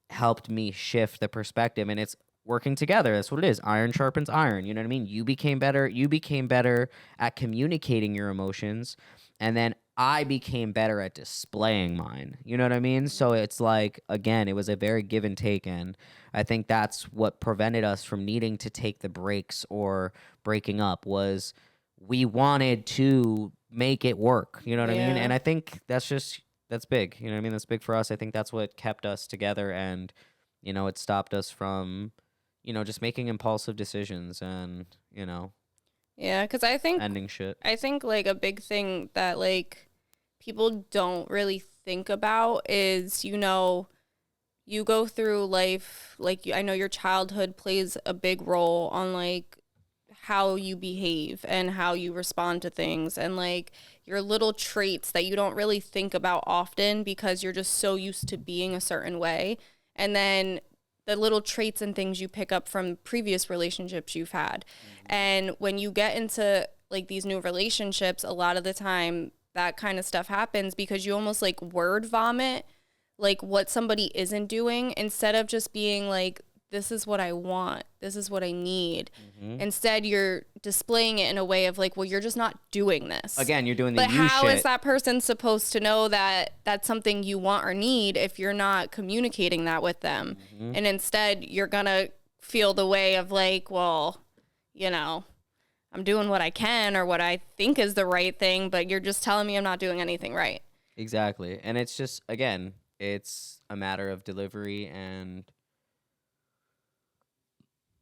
helped me shift the perspective. And it's working together. That's what it is. Iron sharpens iron. You know what I mean? You became better at communicating your emotions, and then I became better at displaying mine. You know what I mean? So it's like, again, it was a very give and take, and I think that's what prevented us from needing to take the breaks or breaking up, was we wanted to make it work. You know what I mean? And I think that's big. You know what I mean? That's big for us. I think that's what kept us together, and it stopped us from just making impulsive decisions and, yeah, because I think ending shit. I think, like, a big thing that, like, people don't really think about is, you go through life, like, I know your childhood plays a big role on, like, how you behave and how you respond to things, and, like, your little traits that you don't really think about often because you're just so used to being a certain way. And then the little traits and things you pick up from previous relationships you've had. And when you get into, like, these new relationships, a lot of the time that kind of stuff happens because you almost, like, word vomit, like, what somebody isn't doing, instead of just being like, this is what I want, this is what I need. Instead, you're displaying it in a way of like, well, you're just not doing this. Again, you're doing the But you how shit. is that person supposed to know that that's something you want or need if you're not communicating that with them? And instead, you're going to feel the way of like, well, I'm doing what I can or what I think is the right thing, but you're just telling me I'm not doing anything right. Exactly. And it's just, again, it's a matter of delivery, and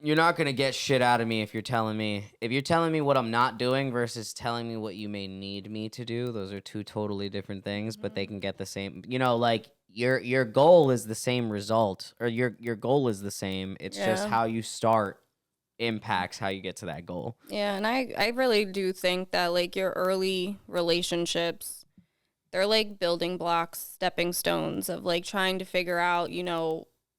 you're not going to get shit out of me if you're telling me what I'm not doing versus telling me what you may need me to do. Those are two totally different things, but they can get the same, like, your goal is the same result, or your goal is the same. It's just how you start impacts how you get to that goal. Yeah, and I really do think that, like, your early relationships, they're like building blocks, stepping stones of, like, trying to figure out,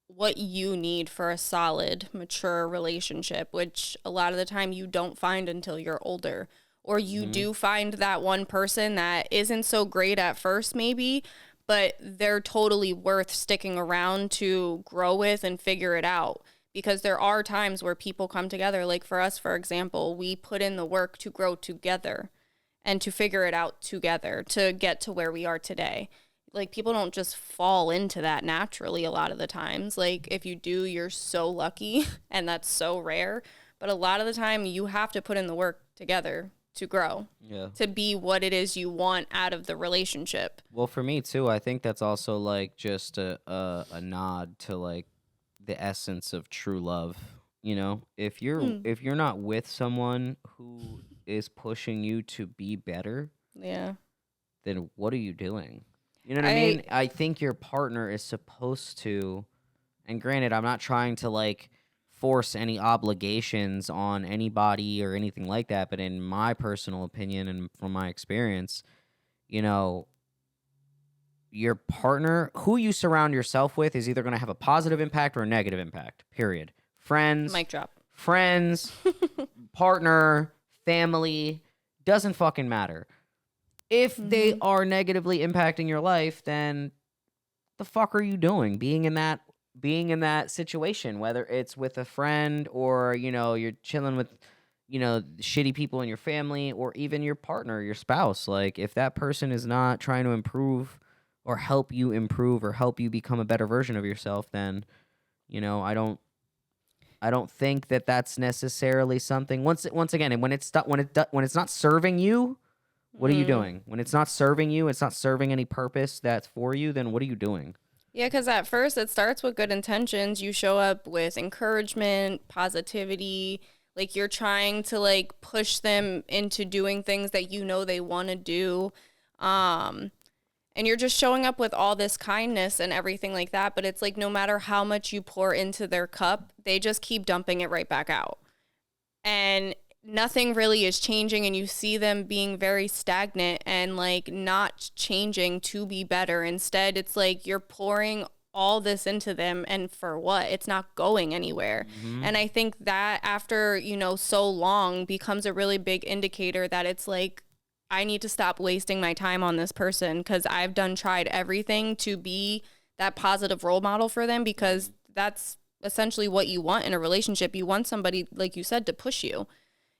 what you need for a solid, mature relationship, which a lot of the time you don't find until you're older. Or you do find that one person that isn't so great at first, maybe, but they're totally worth sticking around to grow with and figure it out. Because there are times where people come together, like for us, for example, we put in the work to grow together and to figure it out together to get to where we are today. Like, people don't just fall into that naturally a lot of the times. Like, if you do, you're so lucky, and that's so rare. But a lot of the time, you have to put in the work together to grow, to be what it is you want out of the relationship. Well, for me too, I think that's also like just a nod to like the essence of true love. You know, if you're not with someone who is pushing you to be better, Yeah. then what are you doing? You know what I mean? I think your partner is supposed to, and granted, I'm not trying to like force any obligations on anybody or anything like that, but in my personal opinion and from my experience, you know, your partner, who you surround yourself with, is either going to have a positive impact or a negative impact, period. Mic drop. Friends, partner, family, doesn't fucking matter. If they are negatively impacting your life, then the fuck are you doing being in that situation, whether it's with a friend or, you know, you're chilling with, you know, shitty people in your family or even your partner, your spouse. Like, if that person is not trying to improve or help you improve or help you become a better version of yourself, then, you know, I don't think that that's necessarily something. Once again, when it's not serving you, what are you doing? When it's not serving you, it's not serving any purpose that's for you, then what are you doing? Yeah, because at first it starts with good intentions. You show up with encouragement, positivity, like you're trying to like push them into doing things that you know they want to do. And you're just showing up with all this kindness and everything like that. But it's like no matter how much you pour into their cup, they just keep dumping it right back out. And nothing really is changing, and you see them being very stagnant and like not changing to be better. Instead, it's like you're pouring all this into them, and for what? It's not going anywhere. And I think that after, you know, so long becomes a really big indicator that it's like, I need to stop wasting my time on this person, because I've tried everything to be that positive role model for them, because that's essentially what you want in a relationship. You want somebody, like you said, to push you.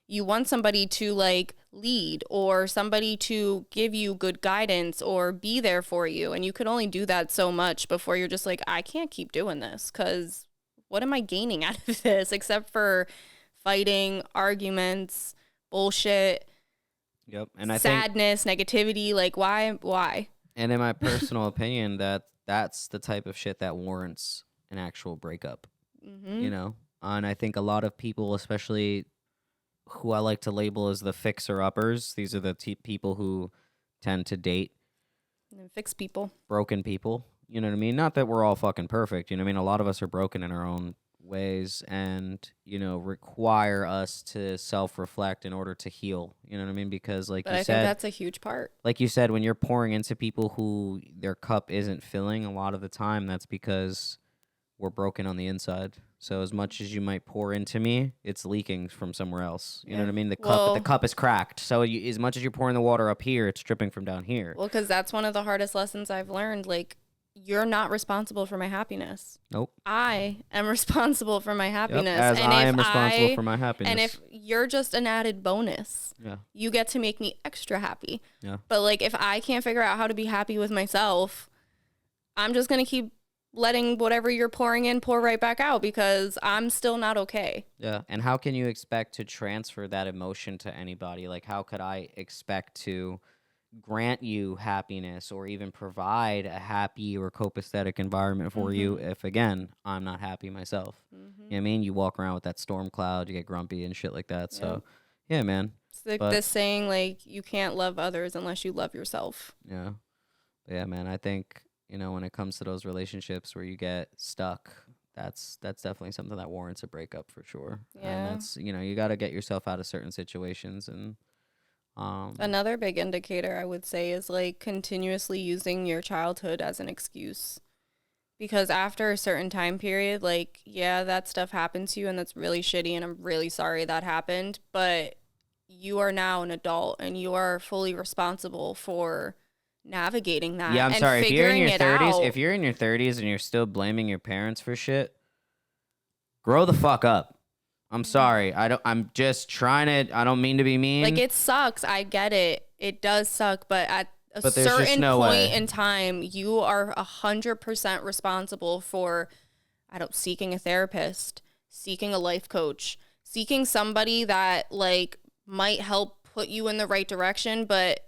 You want somebody to like lead, or somebody to give you good guidance or be there for you. And you can only do that so much before you're just like, I can't keep doing this, because what am I gaining out of this except for fighting, arguments, bullshit, Yep. And I sadness, negativity. Like, why? And in my personal opinion, that's the type of shit that warrants an actual breakup. You know? And I think a lot of people, especially who I like to label as the fixer-uppers, these are the people who tend to date And fix people. broken people. You know what I mean? Not that we're all fucking perfect. You know what I mean? A lot of us are broken in our own ways and, you know, require us to self-reflect in order to heal. You know what I mean? Because like But you I said, think that's a huge part. like you said, when you're pouring into people who their cup isn't filling, a lot of the time that's because we're broken on the inside. So as much as you might pour into me, it's leaking from somewhere else. You know what I mean? The cup is cracked. So as much as you're pouring the water up here, it's dripping from down here. Well, because that's one of the hardest lessons I've learned. Like, you're not responsible for my happiness. Nope. I am responsible for my happiness. Yep, as and I if am responsible for my happiness. And if you're just an added bonus, you get to make me extra happy. Yeah. But like, if I can't figure out how to be happy with myself, I'm just going to keep letting whatever you're pouring in pour right back out, because I'm still not okay. Yeah. And how can you expect to transfer that emotion to anybody? Like, how could I expect to grant you happiness or even provide a happy or copacetic environment for you if, again, I'm not happy myself? You know what I mean? You walk around with that storm cloud, you get grumpy and shit like that. So, yeah, man. It's like this saying, like, you can't love others unless you love yourself. Yeah. But yeah, man, I think, you know, when it comes to those relationships where you get stuck, that's definitely something that warrants a breakup for sure. Yeah. And that's, you know, you got to get yourself out of certain situations. And another big indicator I would say is like continuously using your childhood as an excuse. Because after a certain time period, like, yeah, that stuff happened to you and that's really shitty and I'm really sorry that happened, but you are now an adult and you are fully responsible for navigating that. yeah, I'm and sorry. If you're in your 30s, out. if you're in your 30s and you're still blaming your parents for shit, grow the fuck up. I'm sorry. I'm just trying to. I don't mean to be mean. Like, it sucks. I get it. It does suck, but at a But there's just certain no point way. in time, you are 100% responsible for, seeking a therapist, seeking a life coach, seeking somebody that like might help put you in the right direction, but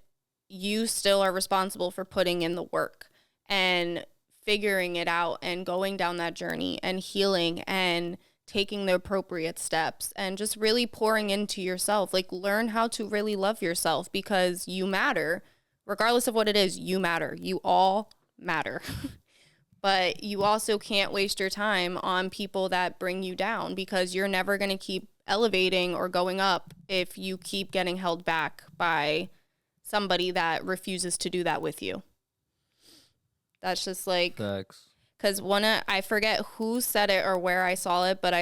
you still are responsible for putting in the work and figuring it out and going down that journey and healing and taking the appropriate steps and just really pouring into yourself. Like, learn how to really love yourself, because you matter. Regardless of what it is, you matter. You all matter. But you also can't waste your time on people that bring you down, because you're never going to keep elevating or going up if you keep getting held back by somebody that refuses to do that with you. That's just like, because I forget who said it or where I saw it, but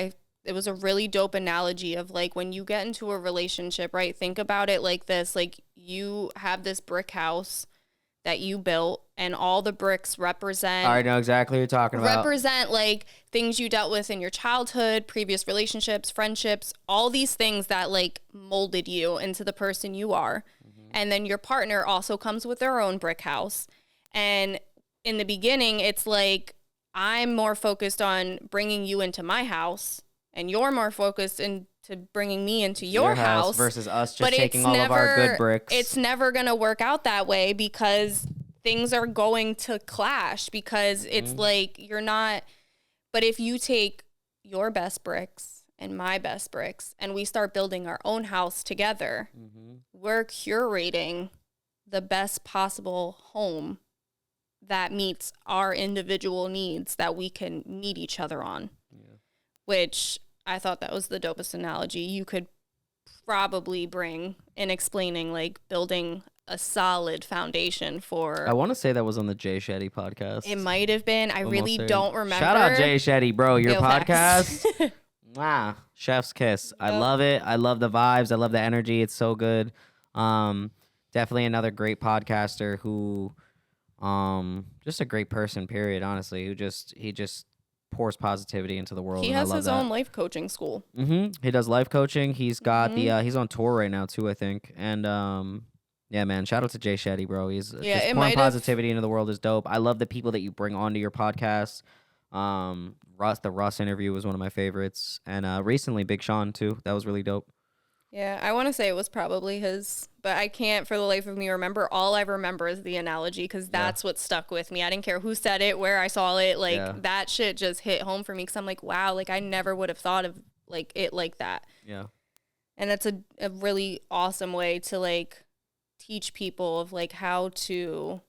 it was a really dope analogy of like, when you get into a relationship, right? Think about it like this: like, you have this brick house that you built, and all the bricks represent. I know exactly what you're talking about. Represent like things you dealt with in your childhood, previous relationships, friendships, all these things that like molded you into the person you are. Mm-hmm. And then your partner also comes with their own brick house. And in the beginning, it's like, I'm more focused on bringing you into my house, and you're more focused into bringing me into your house versus us just taking all of our good bricks. It's never going to work out that way, because things are going to clash, because it's like, you're not, but if you take your best bricks and my best bricks and we start building our own house together, we're curating the best possible home that meets our individual needs that we can meet each other on. Which I thought that was the dopest analogy you could probably bring in explaining like building a solid foundation for. I want to say that was on the Jay Shetty podcast. It might have been. I really don't remember. Shout out Jay Shetty, bro. Your podcast. Facts. Wow. Chef's kiss. Yep. I love it. I love the vibes. I love the energy. It's so good. Definitely another great podcaster who, just a great person, period, honestly, he just pours positivity into the world. He has his own life coaching school. He does life coaching. He's got he's on tour right now too, I think. And yeah, man, shout out to Jay Shetty, bro. He's just pouring positivity into the world is dope. I love the people that you bring onto your podcast. The Russ interview was one of my favorites, and recently Big Sean too. That was really dope. Yeah, I want to say it was probably his, but I can't for the life of me remember. All I remember is the analogy, because that's what stuck with me. I didn't care who said it, where I saw it. Like, that shit just hit home for me, because I'm like, wow, like, I never would have thought of, like, it like that. Yeah. And that's a really awesome way to, like, teach people of, like, how to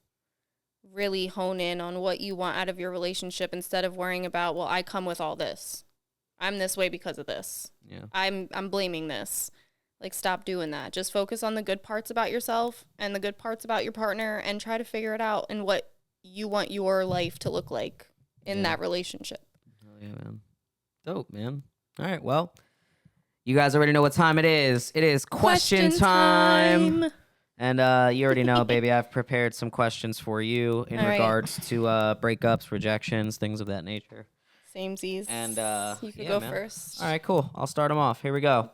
really hone in on what you want out of your relationship, instead of worrying about, well, I come with all this. I'm this way because of this. Yeah. I'm blaming this. Like, stop doing that. Just focus on the good parts about yourself and the good parts about your partner, and try to figure it out and what you want your life to look like in that relationship. Oh, yeah, man. Dope, man. All right, well, you guys already know what time it is. It is question time. And you already know, baby, I've prepared some questions for you in regards to breakups, rejections, things of that nature. Samesies. And you can go first. All right, cool. I'll start them off. Here we go.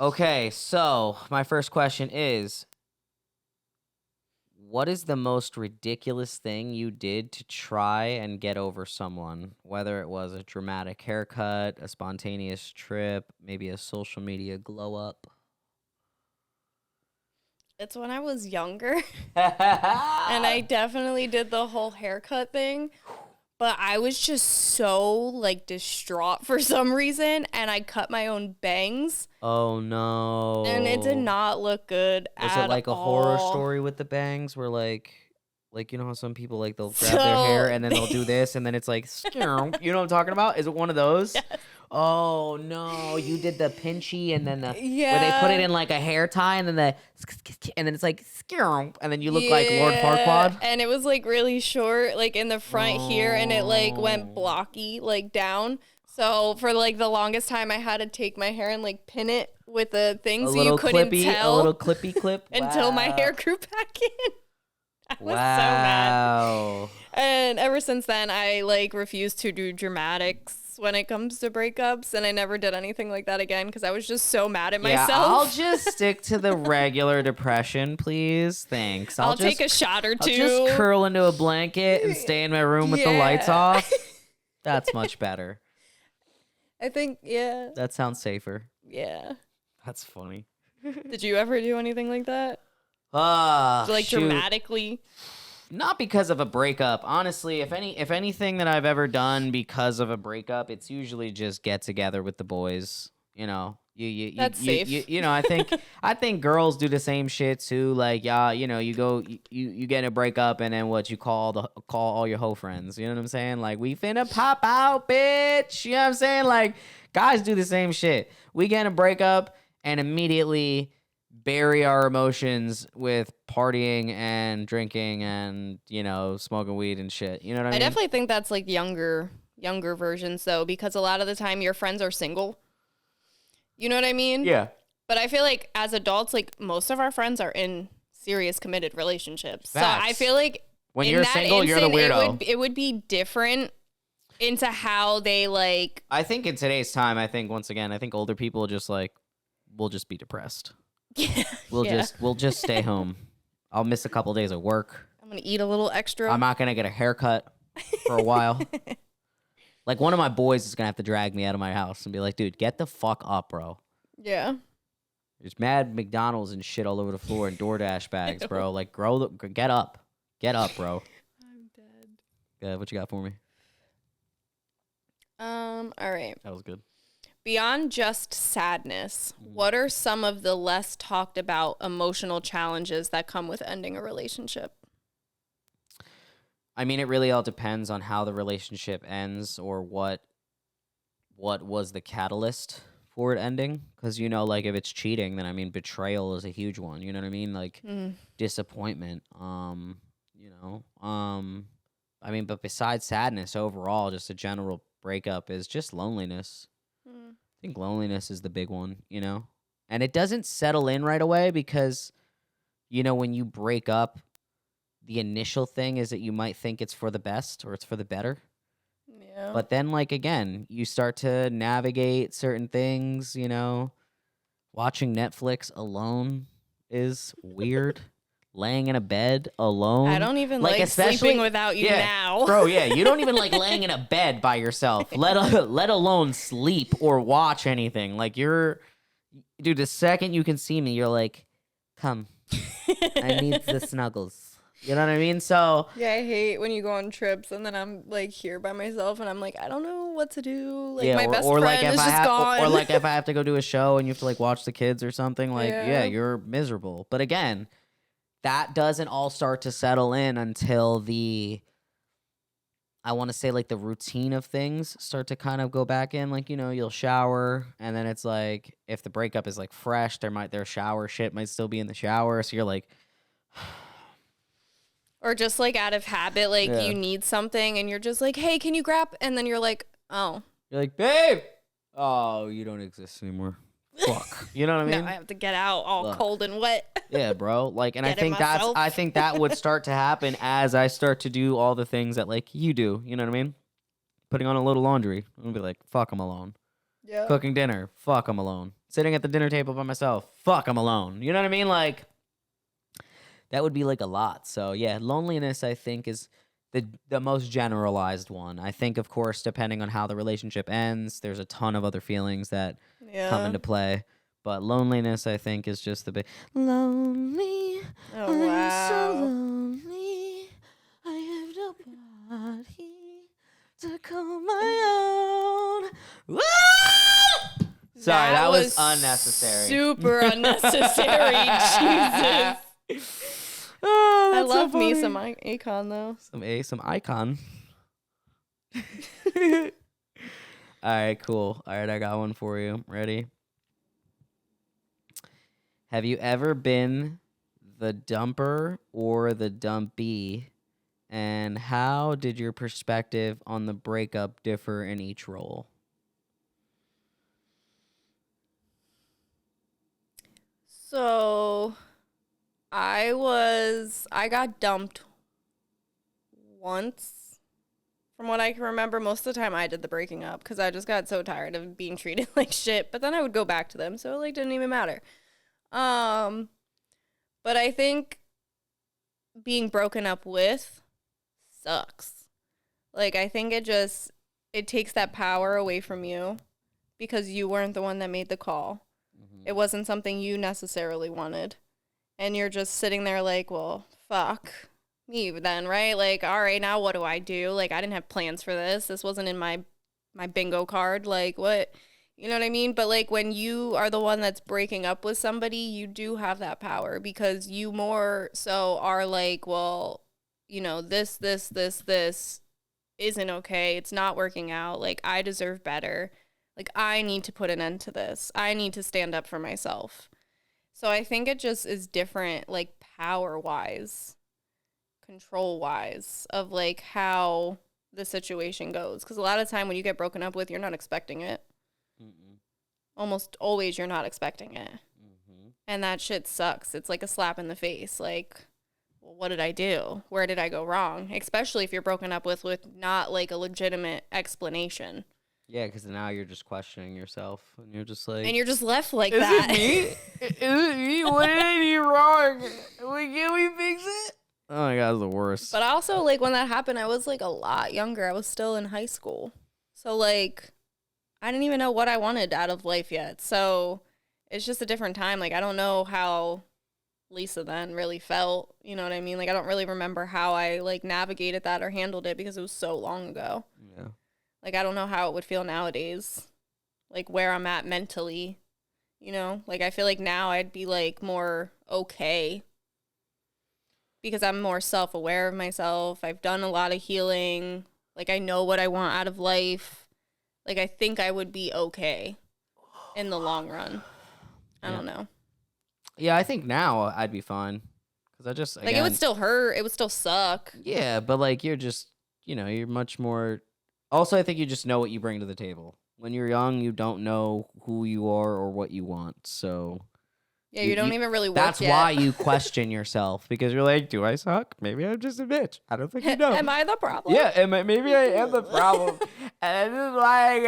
Okay, so my first question is, what is the most ridiculous thing you did to try and get over someone? Whether it was a dramatic haircut, a spontaneous trip, maybe a social media glow up. It's when I was younger, and I definitely did the whole haircut thing. But I was just so, like, distraught for some reason, and I cut my own bangs. Oh, no. And it did not look good at all. Was it like a horror story with the bangs where, like, you know how some people, like, they'll grab their hair and then they'll do this, and then it's like, you know what I'm talking about? Is it one of those? Yes. Oh, no. You did the pinchy and then where they put it in, like, a hair tie, and then it's like, and then you look like Lord Farquaad. And it was, like, really short, like, in the front here, and it, like, went blocky, like, down. So for, like, the longest time, I had to take my hair and, like, pin it with a thing so you couldn't tell. A little clippy clip. Until my hair grew back in. I was so mad. And ever since then, I, like, refused to do dramatics when it comes to breakups, and I never did anything like that again, because I was just so mad at myself. I'll just stick to the regular depression, please. Thanks. I'll take a shot or two. I'll just curl into a blanket and stay in my room with the lights off. That's much better. I think, That sounds safer. Yeah. That's funny. Did you ever do anything like that? Like Shoot. dramatically? Not because of a breakup. Honestly, if anything that I've ever done because of a breakup, it's usually just get together with the boys. You know, That's safe. I think girls do the same shit too. Like, yeah, you know, you get in a breakup and then what, you call all your hoe friends. You know what I'm saying? Like, we finna pop out, bitch. You know what I'm saying? Like, guys do the same shit. We get in a breakup and immediately bury our emotions with partying and drinking and, you know, smoking weed and shit. You know what I mean? I definitely think that's like younger versions though, because a lot of the time your friends are single. You know what I mean? Yeah. But I feel like as adults, like most of our friends are in serious committed relationships. Facts. So I feel like When in you're that single, you're the instant, weirdo. It would be different into how they like. I think in today's time, once again, I think older people just like, will just be depressed. We'll just stay home. I'll miss a couple days of work. I'm gonna eat a little extra. I'm not gonna get a haircut for a while. Like, one of my boys is gonna have to drag me out of my house and be like, dude, get the fuck up, bro. Yeah. There's mad McDonald's and shit all over the floor and DoorDash bags, bro. Like, get up. Get up, bro. I'm dead. Yeah, what you got for me? All right. That was good. Beyond just sadness, what are some of the less talked about emotional challenges that come with ending a relationship? I mean, it really all depends on how the relationship ends or what was the catalyst for it ending. Because, you know, like, if it's cheating, then, I mean, betrayal is a huge one. You know what I mean? Like, disappointment. You know. I mean, but besides sadness, overall, just a general breakup is just loneliness. I think loneliness is the big one, you know? And it doesn't settle in right away because, you know, when you break up, the initial thing is that you might think it's for the best or it's for the better. Yeah. But then, like, again, you start to navigate certain things, you know? Watching Netflix alone is weird. Laying in a bed alone. I don't even like sleeping without you now. Bro, yeah, you don't even like laying in a bed by yourself, let alone sleep or watch anything. Like, dude, the second you can see me, you're like, come, I need the snuggles. You know what I mean? So yeah, I hate when you go on trips and then I'm like here by myself and I'm like, I don't know what to do. Like, my best friend like is just gone. Or like if I have to go do a show and you have to like watch the kids or something, like, yeah, you're miserable. But again, that doesn't all start to settle in until I want to say, like, the routine of things start to kind of go back in. Like, you know, you'll shower and then it's like, if the breakup is like fresh, their shower shit might still be in the shower. So you're like, or just like out of habit, like you need something and you're just like, hey, can you grab? And then you're like, oh. You're like, babe. Oh, you don't exist anymore. Fuck. You know what I mean? No, I have to get out all cold and wet. Yeah, bro. Like, and I think that would start to happen as I start to do all the things that, like, you do. You know what I mean? Putting on a little laundry. I'm gonna be like, fuck, I'm alone. Yeah. Cooking dinner. Fuck, I'm alone. Sitting at the dinner table by myself. Fuck, I'm alone. You know what I mean? Like, that would be like a lot. So yeah, loneliness, I think, is the most generalized one. I think, of course, depending on how the relationship ends, there's a ton of other feelings that come into play. But loneliness, I think, is just the big lonely. Oh, wow. I'm so lonely. I have nobody to call my own. Woo! Sorry, that was unnecessary. Super unnecessary. Jesus. Oh, I love me some Akon though. Some icon. All right, cool. All right, I got one for you. Ready? Have you ever been the dumper or the dumpee? And how did your perspective on the breakup differ in each role? So, I got dumped once. From what I can remember, most of the time I did the breaking up because I just got so tired of being treated like shit. But then I would go back to them, so it like didn't even matter. But I think being broken up with sucks. Like, I think it takes that power away from you because you weren't the one that made the call. It wasn't something you necessarily wanted. And you're just sitting there like, well, fuck me then, right? Like, all right, now what do I do? Like, I didn't have plans for this. This wasn't in my bingo card. Like, what? You know what I mean? But like when you are the one that's breaking up with somebody, you do have that power because you more so are like, well, you know, this isn't okay. It's not working out. Like, I deserve better. Like, I need to put an end to this. I need to stand up for myself. So I think it just is different, like, power-wise, control-wise, of, like, how the situation goes. Because a lot of time when you get broken up with, you're not expecting it. Almost always you're not expecting it. And that shit sucks. It's like a slap in the face. Like, well, what did I do? Where did I go wrong? Especially if you're broken up with not, like, a legitimate explanation. Yeah, because now you're just questioning yourself, and you're just like... And you're just left like Is that. it me? Is it me? What did I do wrong? Like, can we fix it? Oh my God, it's the worst. But also, like, when that happened, I was, like, a lot younger. I was still in high school. So, like, I didn't even know what I wanted out of life yet. So it's just a different time. Like, I don't know how Lisa then really felt. You know what I mean? Like, I don't really remember how I, like, navigated that or handled it because it was so long ago. Yeah. Like, I don't know how it would feel nowadays. Like, where I'm at mentally. You know? Like, I feel like now I'd be, like, more okay. Because I'm more self-aware of myself. I've done a lot of healing. Like, I know what I want out of life. Like, I think I would be okay in the long run. I don't know. Yeah, I think now I'd be fine. Because I just, like, it would still hurt. It would still suck. Yeah, but, like, you're just, you know, you're much more... Also, I think you just know what you bring to the table. When you're young, you don't know who you are or what you want, so... Yeah, you don't even really work That's yet. why you question yourself, because you're like, do I suck? Maybe I'm just a bitch. I don't think you know. Am I the problem? Yeah, maybe I am the problem. And it's like,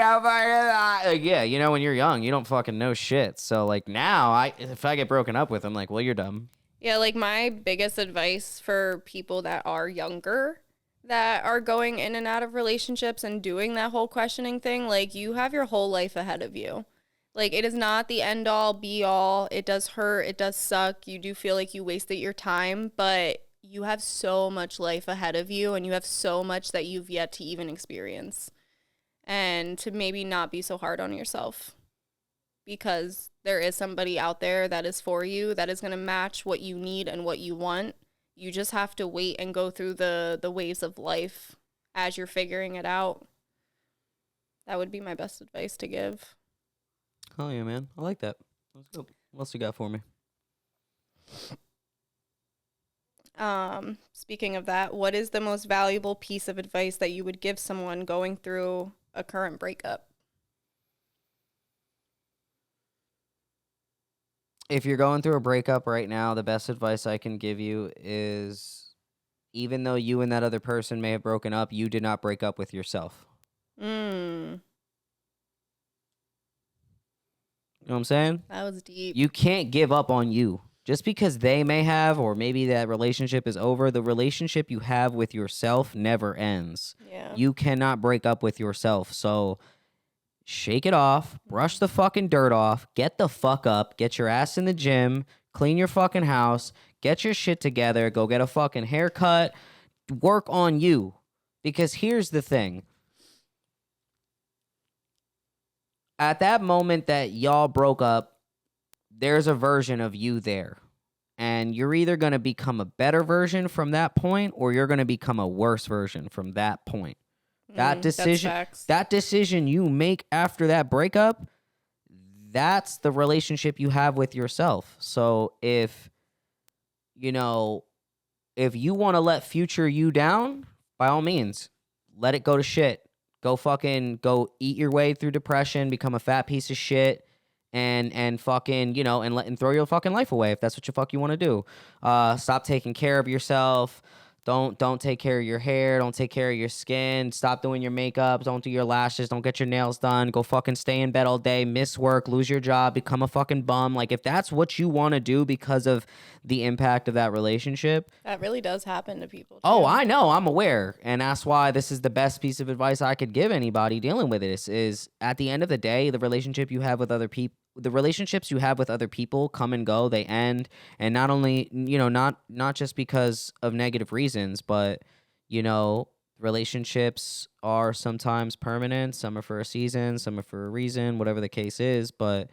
yeah, you know, when you're young, you don't fucking know shit. So, like, now, if I get broken up with, I'm like, well, you're dumb. Yeah, like, my biggest advice for people that are younger, that are going in and out of relationships and doing that whole questioning thing, like, you have your whole life ahead of you. Like, it is not the end all be all. It does hurt. It does suck. You do feel like you wasted your time, but you have so much life ahead of you and you have so much that you've yet to even experience. And to maybe not be so hard on yourself, because there is somebody out there that is for you, that is going to match what you need and what you want. You just have to wait and go through the waves of life as you're figuring it out. That would be my best advice to give. Oh, yeah, man. I like that. Let's go. What else you got for me? Speaking of that, what is the most valuable piece of advice that you would give someone going through a current breakup? If you're going through a breakup right now, the best advice I can give you is, even though you and that other person may have broken up, you did not break up with yourself. You know what I'm saying? That was deep. You can't give up on you. Just because they may have, or maybe that relationship is over, the relationship you have with yourself never ends. Yeah. You cannot break up with yourself. So shake it off, brush the fucking dirt off, get the fuck up, get your ass in the gym, clean your fucking house, get your shit together, go get a fucking haircut, work on you. Because here's the thing. At that moment that y'all broke up, there's a version of you there. And you're either going to become a better version from that point, or you're going to become a worse version from that point. That decision you make after that breakup, that's the relationship you have with yourself. So if you want to let future you down, by all means, let it go to shit. Go eat your way through depression, become a fat piece of shit, and fucking, and throw your fucking life away if that's what you want to do. Stop taking care of yourself. Don't take care of your hair. Don't take care of your skin. Stop doing your makeup. Don't do your lashes. Don't get your nails done. Go fucking stay in bed all day. Miss work. Lose your job. Become a fucking bum. Like, if that's what you want to do because of the impact of that relationship. That really does happen to people, too. Oh, I know. I'm aware. And that's why this is the best piece of advice I could give anybody dealing with this is at the end of the day, the relationship you have with the relationships you have with other people come and go, they end, and not only, not just because of negative reasons, but relationships are sometimes permanent, some are for a season, some are for a reason, whatever the case is, but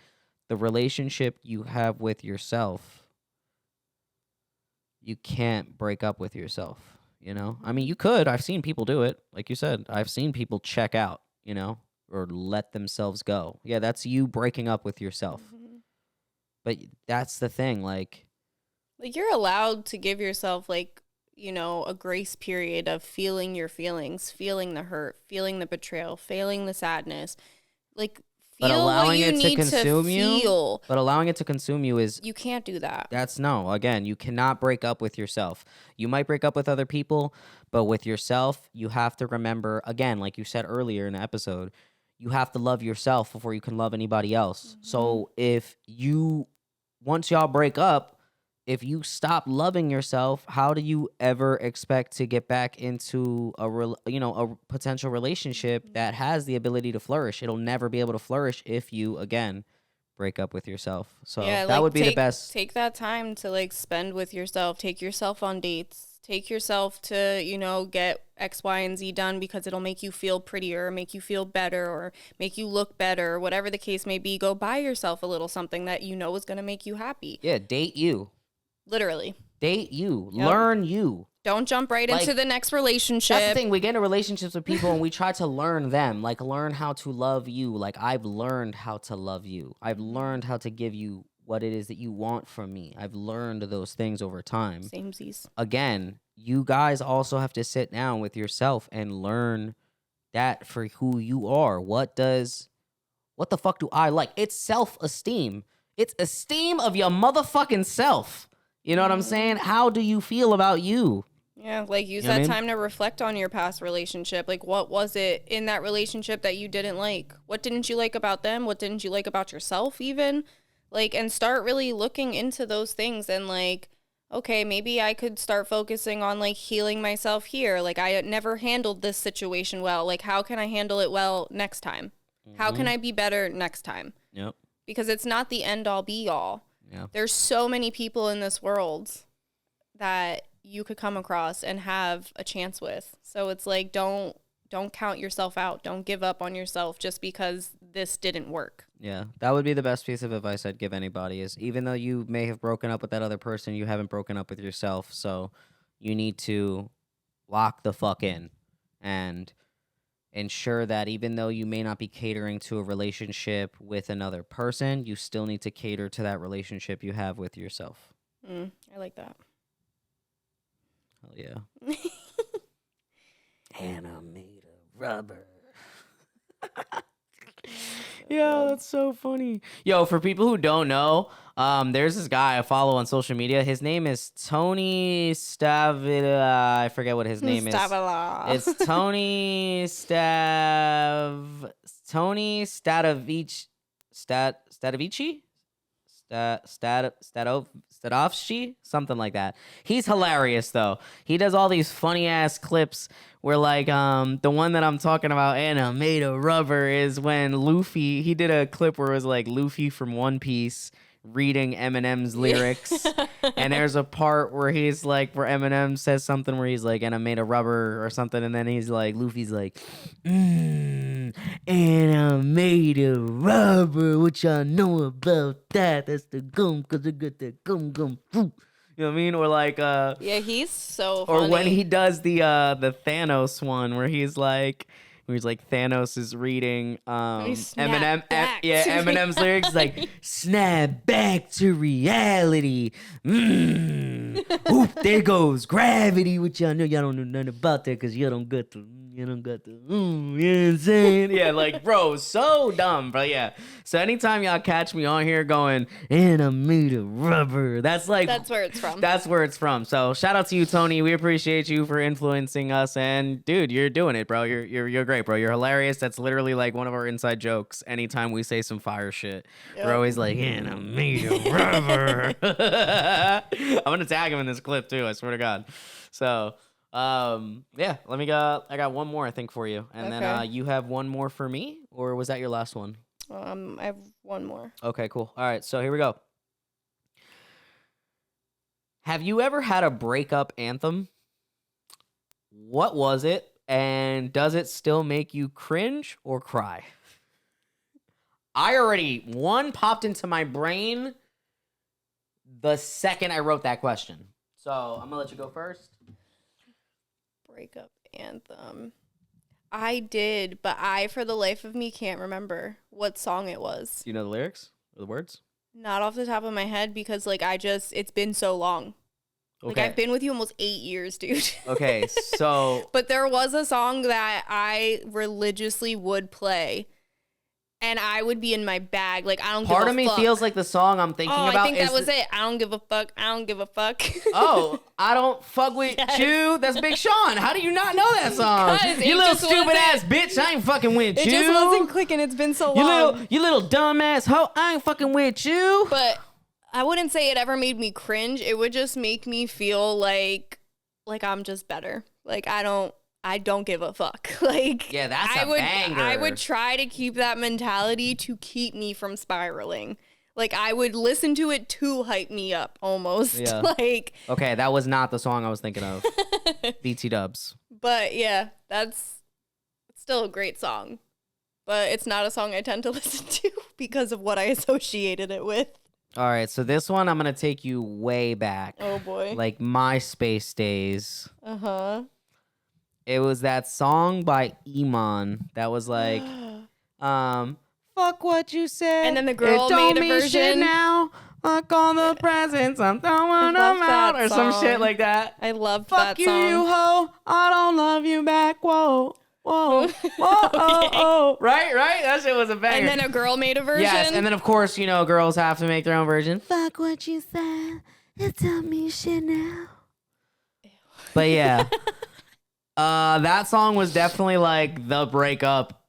the relationship you have with yourself, you can't break up with yourself, I mean, you could. I've seen people do it. Like you said, I've seen people check out, or let themselves go. Yeah, that's you breaking up with yourself. But that's the thing, like you're allowed to give yourself a grace period of feeling your feelings, feeling the hurt, feeling the betrayal, feeling the sadness. but Feel allowing what you it to need consume to you. feel. But allowing it to consume you is You can't do that. again, you cannot break up with yourself. You might break up with other people, but with yourself, you have to remember, again, like you said earlier in the episode, you have to love yourself before you can love anybody else. So once y'all break up, if you stop loving yourself, how do you ever expect to get back into a potential relationship that has the ability to flourish? It'll never be able to flourish if you, again, break up with yourself. So that would be the best. Take that time to spend with yourself. Take yourself on dates. Take yourself to, get X, Y, and Z done because it'll make you feel prettier, make you feel better, or make you look better, whatever the case may be. Go buy yourself a little something that is going to make you happy. Yeah, date you. Literally. Date you. Yep. Learn you. Don't jump right into the next relationship. That's the thing. We get into relationships with people and we try to learn them. Learn how to love you. I've learned how to love you. I've learned how to give you what it is that you want from me. I've learned those things over time. Samesies. Again, you guys also have to sit down with yourself and learn that for who you are. What the fuck do I like? It's self-esteem. It's esteem of your motherfucking self. You know what I'm saying? How do you feel about you? Yeah, use that time to reflect on your past relationship. What was it in that relationship that you didn't like? What didn't you like about them? What didn't you like about yourself even? And start really looking into those things and okay, maybe I could start focusing on healing myself here. I never handled this situation well. How can I handle it well next time? How can I be better next time? Yep. Because it's not the end all be all. Yeah. There's so many people in this world that you could come across and have a chance with. So it's don't count yourself out. Don't give up on yourself just because this didn't work. Yeah, that would be the best piece of advice I'd give anybody is even though you may have broken up with that other person, you haven't broken up with yourself. So you need to lock the fuck in and ensure that even though you may not be catering to a relationship with another person, you still need to cater to that relationship you have with yourself. I like that. Hell yeah. And I made a rubber. Yo, that's so funny. Yo, for people who don't know, there's this guy I follow on social media. His name is Tony Stavila. I forget what his name is. It's Tony Stadavici? Stadovsky? Something like that. He's hilarious though. He does all these funny ass clips where the one that I'm talking about, Anna made a rubber, is when Luffy, he did a clip where it was Luffy from One Piece reading Eminem's lyrics. And there's a part where he's where Eminem says something where he's and I made a rubber or something, and then he's Luffy's and I made a rubber, what y'all know about that? That's the gum, cause I got that gum fruit. You know what I mean? Or yeah, he's so funny. Or when he does the Thanos one where he's Thanos is reading Eminem, Eminem's lyrics snap back to reality. Oop, there goes gravity, which y'all know y'all don't know nothing about that because you don't got the you know what I'm saying? Yeah, bro, so dumb, bro. Yeah. So anytime y'all catch me on here going, and I made a rubber, that's that's where it's from. That's where it's from. So shout out to you, Tony. We appreciate you for influencing us. And dude, you're doing it, bro. You're great, bro. You're hilarious. That's literally one of our inside jokes. Anytime we say some fire shit, we're always and I made a rubber. I'm gonna tag him in this clip too. I swear to God. So. Yeah, let me go. I got one more, I think, for you. And then you have one more for me, or was that your last one? I have one more. Okay, cool. All right, so here we go. Have you ever had a breakup anthem? What was it? And does it still make you cringe or cry? One popped into my brain the second I wrote that question. So I'm going to let you go first. Breakup anthem. I did, but I, for the life of me, can't remember what song it was. Do you know the lyrics or the words? Not off the top of my head because, like, it's been so long. Okay. Like, I've been with you almost 8 years, dude. Okay, so... But there was a song that I religiously would play, and I would be in my bag. Like, I don't give a fuck. Part of me feels like the song I'm thinking about I think that was it. I don't give a fuck. I don't give a fuck. Oh, I don't fuck with you. That's Big Sean. How do you not know that song? You little stupid ass bitch. I ain't fucking with you. It just wasn't clicking. It's been so long. You little dumb ass hoe. I ain't fucking with you. But I wouldn't say it ever made me cringe. It would just make me feel like I'm just better. Like I don't give a fuck. Like yeah, that's a banger. I would try to keep that mentality to keep me from spiraling. Like I would listen to it to hype me up almost. Yeah. Like okay, that was not the song I was thinking of. BT Dubs. But yeah, it's still a great song. But it's not a song I tend to listen to because of what I associated it with. All right, so this one I'm going to take you way back. Oh boy. Like MySpace days. Uh-huh. It was that song by Iman that was like, fuck what you said. And then the girl made a version. Shit now. Fuck all the presents. I'm throwing them out. Or some shit like that. I loved that song. Fuck you, hoe. I don't love you back. Whoa. Whoa. Whoa. Okay. Oh. Right? That shit was a banger. And then a girl made a version. Yes, and then of course, girls have to make their own version. Fuck what you said. You tell me shit now. Ew. But yeah. That song was definitely like the breakup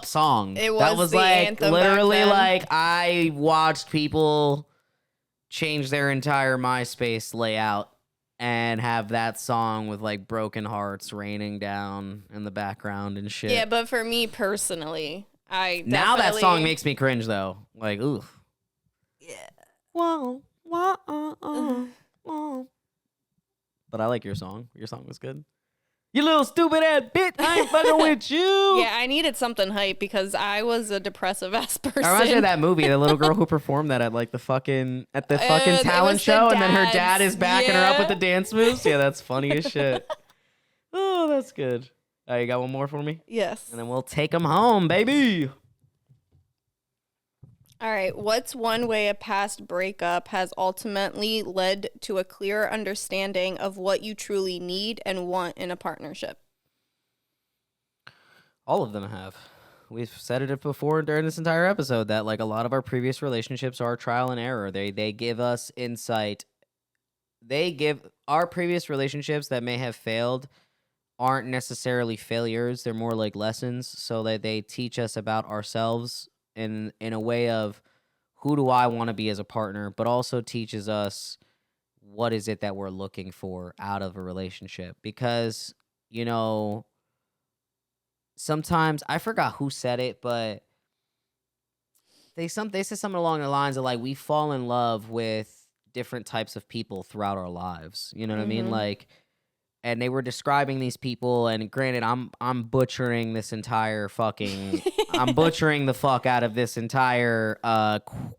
song. It was that was the like anthem literally back then. like I watched people change their entire MySpace layout and have that song with like broken hearts raining down in the background and shit. Yeah, but for me personally, now that song makes me cringe though. Like, ooh. Yeah. Whoa. Whoa. But I like your song. Your song was good. You little stupid ass bitch. I ain't fucking with you. Yeah, I needed something hype because I was a depressive ass person. I remember that movie, the little girl who performed that at like the fucking talent show, and then her dad is backing her up with the dance moves. Yeah, that's funny as shit. Oh, that's good. All right, you got one more for me? Yes. And then we'll take them home, baby. All right. What's one way a past breakup has ultimately led to a clearer understanding of what you truly need and want in a partnership? All of them have. We've said it before during this entire episode that like a lot of our previous relationships are trial and error. They give us insight. They give our previous relationships that may have failed aren't necessarily failures. They're more like lessons, so that they teach us about ourselves in a way of who do I want to be as a partner, but also teaches us what is it that we're looking for out of a relationship. Because, sometimes, I forgot who said it, but they said something along the lines of like, we fall in love with different types of people throughout our lives. You know what I mean? Like, and they were describing these people, and granted, I'm butchering this entire fucking, I'm butchering the fuck out of this entire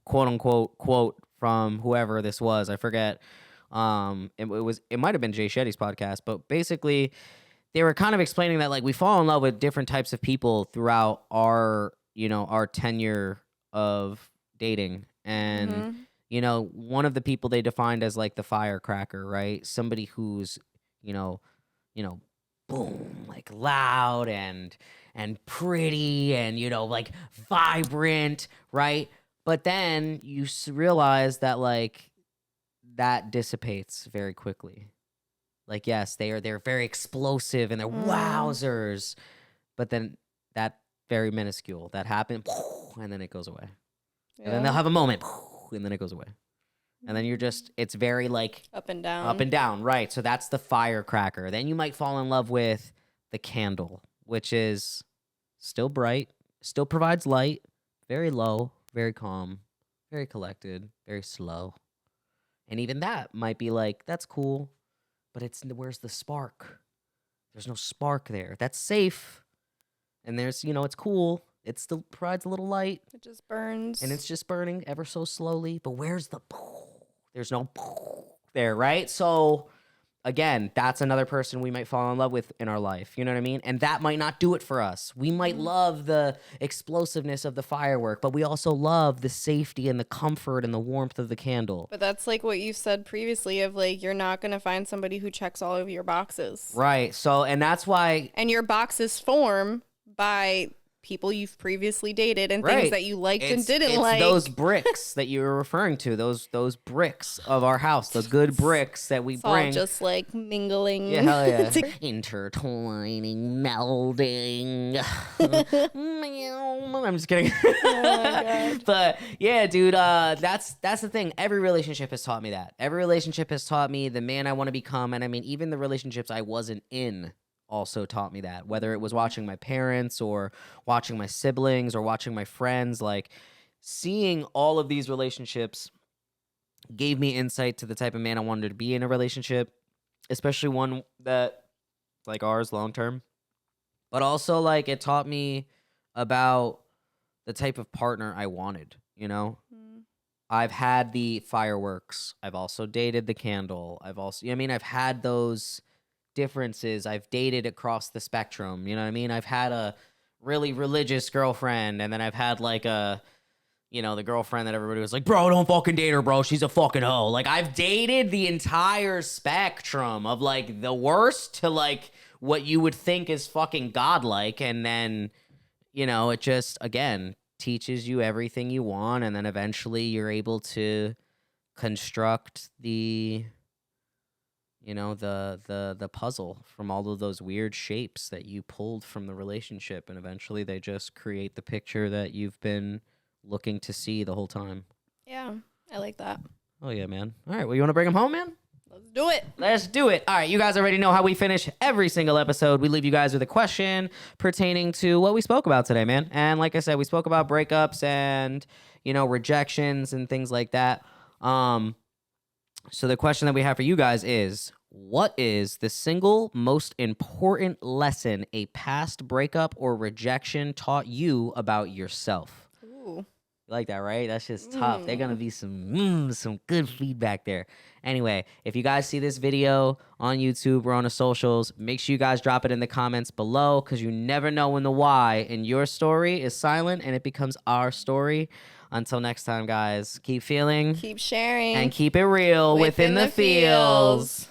quote unquote quote from whoever this was. I forget. It might have been Jay Shetty's podcast, but basically, they were kind of explaining that like we fall in love with different types of people throughout our our tenure of dating, and one of the people they defined as like the firecracker, right? Somebody who's boom, like loud and pretty and, like vibrant, right? But then you realize that like that dissipates very quickly. Like, yes, they're very explosive and they're wowzers, but then that very minuscule that happened and then it goes away. Yeah. And then they'll have a moment and then it goes away. And then it's very like up and down. Up and down, right. So that's the firecracker. Then you might fall in love with the candle, which is still bright, still provides light, very low, very calm, very collected, very slow. And even that might be like, that's cool, but where's the spark? There's no spark there. That's safe. And there's, it's cool. It still provides a little light. It just burns. And it's just burning ever so slowly. But where's the there's no there, right? So again, that's another person we might fall in love with in our life. You know what I mean? And that might not do it for us. We might love the explosiveness of the firework, but we also love the safety and the comfort and the warmth of the candle. But that's like what you said previously of like, you're not going to find somebody who checks all of your boxes. Right. So, and that's why. And your boxes form by people you've previously dated and things that you liked and didn't like. Those bricks that you were referring to, those bricks of our house, the good bricks that we it's bring. All just like mingling. Yeah, hell yeah. Intertwining, melding. I'm just kidding. Oh my God. But yeah, dude, that's the thing. Every relationship has taught me that. Every relationship has taught me the man I want to become. And I mean, even the relationships I wasn't in also taught me that, whether it was watching my parents or watching my siblings or watching my friends. Like, seeing all of these relationships gave me insight to the type of man I wanted to be in a relationship, especially one that like ours, long term. But also, like, it taught me about the type of partner I wanted, I've had the fireworks. I've also dated the candle. I've had those differences. I've dated across the spectrum. You know what I mean? I've had a really religious girlfriend, and then I've had like the girlfriend that everybody was like, bro, don't fucking date her, bro. She's a fucking hoe. Like, I've dated the entire spectrum of like the worst to like what you would think is fucking godlike. And then, it just, again, teaches you everything you want. And then eventually you're able to construct the puzzle from all of those weird shapes that you pulled from the relationship, and eventually they just create the picture that you've been looking to see the whole time. Yeah, I like that. Oh yeah, man. All right, well, you want to bring them home, man? Let's do it. Let's do it. All right, you guys already know how we finish every single episode. We leave you guys with a question pertaining to what we spoke about today, man. And like I said, we spoke about breakups and, rejections and things like that. So the question that we have for you guys is, what is the single most important lesson a past breakup or rejection taught you about yourself? Ooh. You like that, right? That's just tough. They're going to be some good feedback there. Anyway, if you guys see this video on YouTube or on the socials, make sure you guys drop it in the comments below, because you never know when the why in your story is silent and it becomes our story. Until next time, guys, keep feeling, keep sharing, and keep it real within the feels.